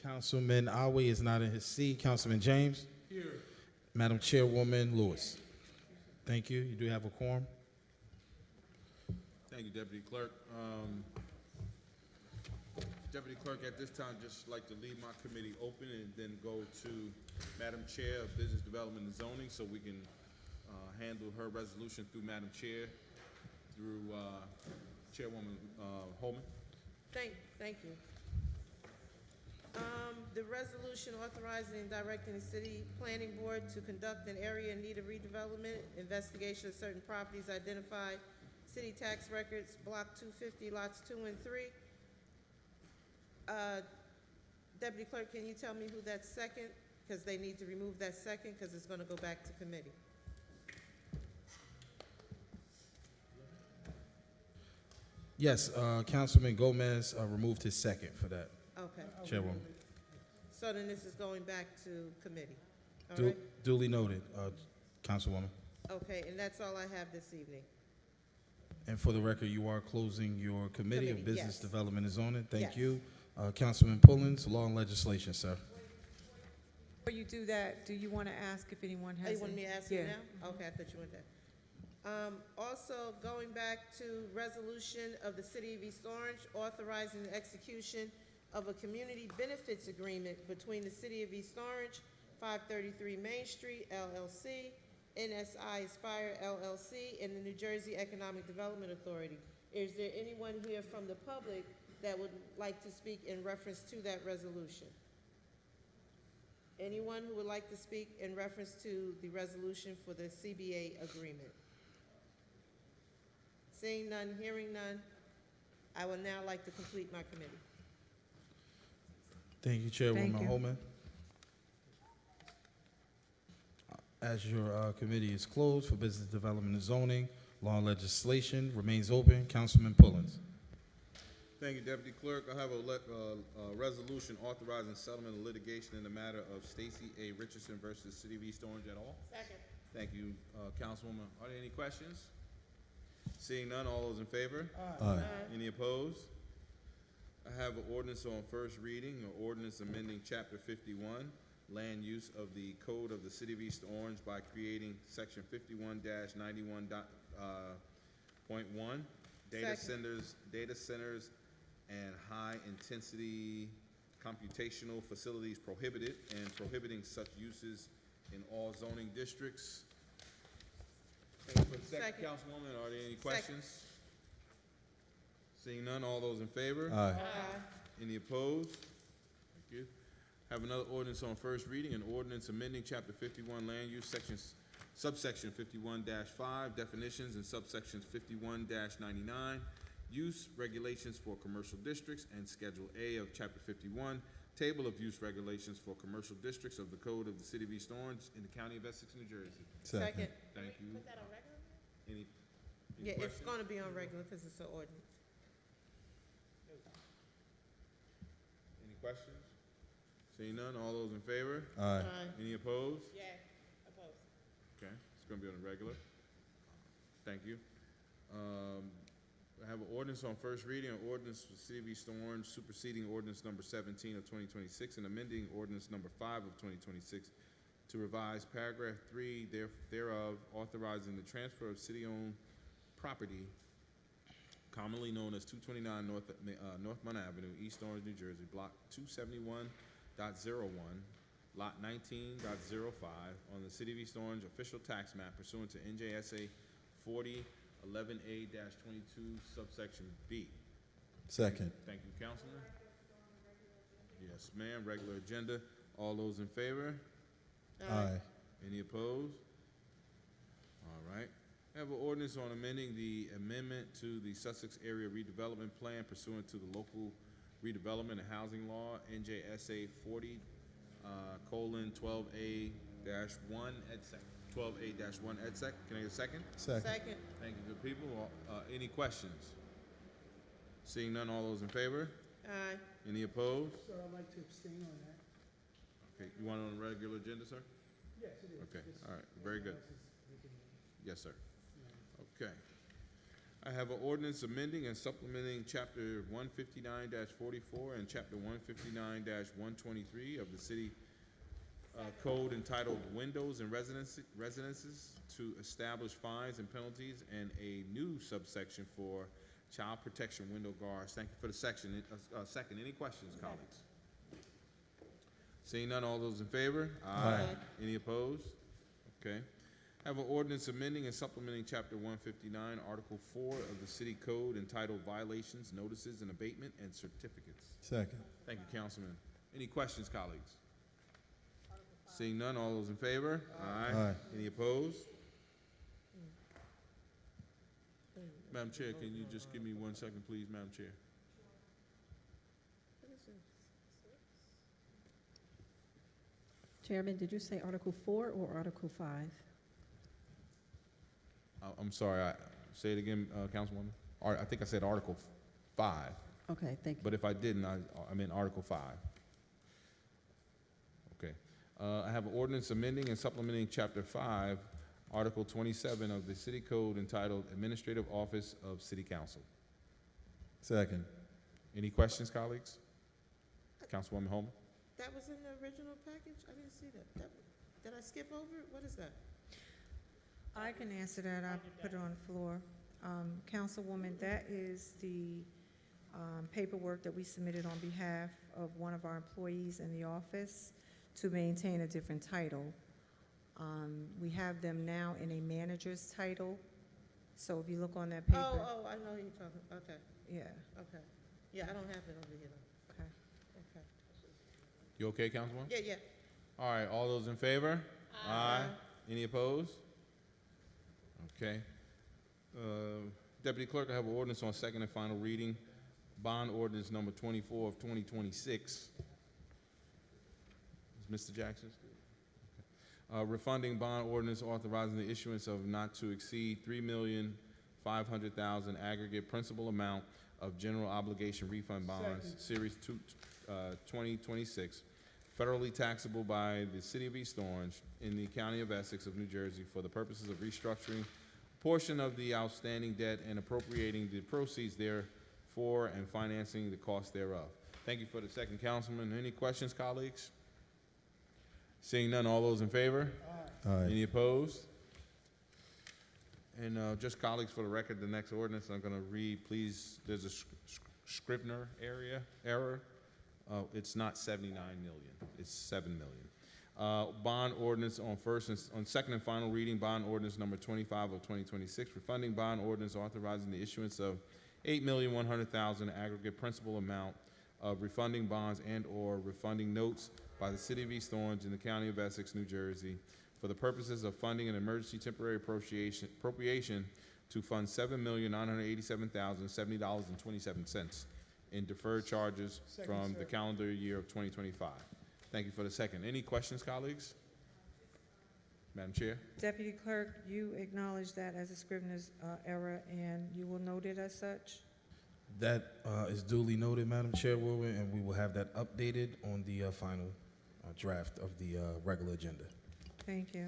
Councilman Awe is not in his seat. Councilman James. Here. Madam Chairwoman Lewis. Thank you. You do have a quorum. Thank you, Deputy Clerk. Deputy Clerk, at this time, just like to leave my committee open and then go to Madam Chair of Business Development and Zoning so we can handle her resolution through Madam Chair, through Chairwoman Holman. Thank you. The resolution authorizing and directing the city planning board to conduct an area in need of redevelopment, investigation of certain properties identified, city tax records, block 250, lots 2 and 3. Deputy Clerk, can you tell me who that's second? Because they need to remove that second because it's going to go back to committee. Yes, Councilman Gomez removed his second for that. Okay. Chairwoman. So then this is going back to committee. All Du- right? Duly noted, Councilwoman. Okay, and that's all I have this evening. And for the record, you are closing your Committee of Committee, Business yes. Development and Zoning. Thank Yes. you. Councilman Pullins, law and legislation, sir. Before you do that, do you want to ask if anyone Oh, has? you want me to ask you Yeah. now? Okay, I thought you wanted that. Also, going back to resolution of the City of East Orange authorizing the execution of a community benefits agreement between the City of East Orange, 533 Main Street, LLC, NSI Aspire, LLC, and the New Jersey Economic Development Authority. Is there anyone here from the public that would like to speak in reference to that resolution? Anyone who would like to speak in reference to the resolution for the CBA agreement? Seeing none, hearing none, I would now like to complete my committee. Thank you, Chairwoman Thank you. Holman. As your committee is closed for Business Development and Zoning, law and legislation remains open. Councilman Pullins. Thank you, Deputy Clerk. I have a resolution authorizing settlement of litigation in the matter of Stacy A. Richardson versus City of East Orange et al. Second. Thank you, Councilwoman. Are there any questions? Seeing none, all those in favor? Aye. Any opposed? I have an ordinance on first reading, an ordinance amending Chapter 51, Land Use of the Code of the City of East Orange by creating Section 51-91.1, data centers and high-intensity computational facilities prohibited, and prohibiting such uses in all zoning districts. And for the second, Second. Councilwoman, are there any questions? Seeing none, all those in favor? Aye. Any opposed? Thank you. Have another ordinance on first reading, an ordinance amending Chapter 51 Land Use, subsection 51-5, definitions, and subsections 51-99, use regulations for commercial districts, and Schedule A of Chapter 51, table of use regulations for commercial districts of the Code of the City of East Orange in the County of Essex, New Jersey. Second. Thank you. Put that on regular? Any Yeah, it's questions? going to be on regular because it's an ordinance. Any questions? Seeing none, all those in favor? Aye. Any opposed? Yeah, opposed. Okay, it's gonna be on the regular. Thank you. I have an ordinance on first reading, an ordinance for the City of East Orange superseding ordinance number 17 of 2026 and amending ordinance number 5 of 2026 to revise paragraph 3 thereof, authorizing the transfer of city-owned property commonly known as 229 North Mount Avenue, East Orange, New Jersey, block 271.01, lot 19.05, on the City of East Orange official tax map pursuant to NJSA 4011A-22, subsection B. Second. Thank you, Councilman. Yes, ma'am, regular agenda. All those in favor? Aye. opposed? All right. I have an ordinance on amending the amendment to the Sussex Area Redevelopment Plan pursuant to the local redevelopment and housing law, NJSA 40, colon 12A-1 EDSEC. 12A-1 EDSEC. Can I get a second? Second. Thank you, good people. Any questions? Seeing none, all those in favor? Aye. Any opposed? Sir, I'd like to abstain on that. Okay, you want it on the regular agenda, sir? Yes, it is. Okay, all right, very good. Yes, sir. Okay. I have an ordinance amending and supplementing Chapter 159-44 and Chapter 159-123 of the City Code entitled Windows and Residences to establish fines and penalties and a new subsection for child protection window guards. Thank you for the second. Any questions, colleagues? Seeing none, all those in favor? Aye. Any opposed? Okay. I have an ordinance amending and supplementing Chapter 159, Article 4 of the City Code entitled Violations, Notices, and Abatement and Certificates. Second. Thank you, Councilman. Any questions, colleagues? Seeing none, all those in favor? Aye. Any opposed? Madam Chair, can you just give me 1 second, please, Madam Chair? Chairman, did you say Article 4 or Article 5? I'm sorry, say it again, Councilwoman. I think I said Article 5, Okay, thank you. but if I didn't, I meant Article 5. Okay. I have an ordinance amending and supplementing Chapter 5, Article 27 of the City Code entitled Administrative Office of City Council. Second. Any questions, colleagues? Councilwoman Homer? That was in the original package? I didn't see that. Did I skip over it? What is that? I can answer that. I put it on the floor. Councilwoman, that is the paperwork that we submitted on behalf of one of our employees in the office to maintain a different title. We have them now in a manager's title. So if you look on that paper. Oh, I know who you're talking, okay, Yeah, okay. Yeah, I don't have it over here though. okay. Okay. You okay, Councilwoman? Yeah, yeah. All right, all those in favor? Aye. Any opposed? Okay. Deputy Clerk, I have an ordinance on second and final reading. Bond ordinance number 24 of 2026. Is Mr. Jackson? Okay. Refunding bond ordinance authorizing the issuance of not to exceed $3,500,000 aggregate principal amount of general obligation refund bonds, Series 2026, federally taxable by the City of East Orange in the County of Essex of New Jersey for the purposes of restructuring a portion of the outstanding debt and appropriating the proceeds therefor and financing the cost thereof. Thank you for the second, Councilman. Any questions, colleagues? Seeing none, all those in favor? Aye. Any opposed? And just colleagues, for the record, the next ordinance I'm going to read, please, there's a Scrivener error. It's not 79 million, it's 7 million. Bond ordinance on second and final reading, bond ordinance number 25 of 2026, refunding bond ordinance authorizing the issuance of $8,100,000 aggregate principal amount of refunding bonds and/or refunding notes by the City of East Orange in the County of Essex, New Jersey, for the purposes of funding an emergency temporary appropriation to fund $7,987,070.27 in deferred charges from the calendar year of 2025. Thank you for the second. Any questions, colleagues? Madam Chair? Deputy Clerk, you acknowledge that as a Scrivener's error, and you will note it as such? That is duly noted, Madam Chairwoman, and we will have that updated on the final draft of the regular agenda. Thank you.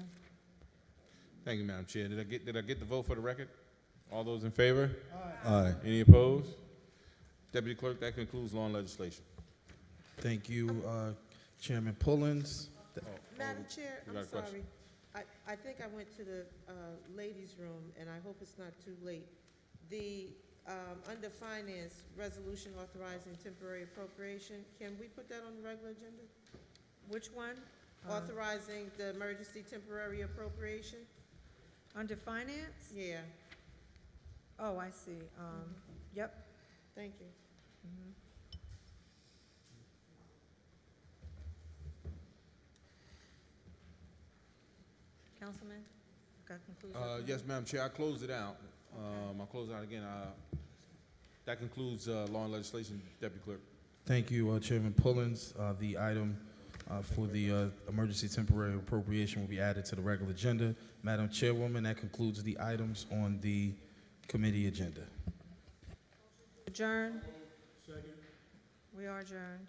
Thank you, Madam Chair. Did I get the vote for the record? All those in favor? Aye. Any opposed? Deputy Clerk, that concludes law and legislation. Thank you, Chairman Pullins. Madam Chair, you I'm got a question? sorry. I think I went to the ladies' room, and I hope it's not too late. The, under finance, resolution authorizing temporary appropriation, can we put that on the regular agenda? Which one? Authorizing the emergency temporary appropriation? Under finance? Yeah, Oh, I see. Yep. thank you. Councilman? That concludes your Yes, Madam Chair, I closed it out. I'll close it out again. That concludes law and legislation, Deputy Clerk. Thank you, Chairman Pullins. The item for the emergency temporary appropriation will be added to the regular agenda. Madam Chairwoman, that concludes the items on the committee agenda. Adjourn. We are adjourned.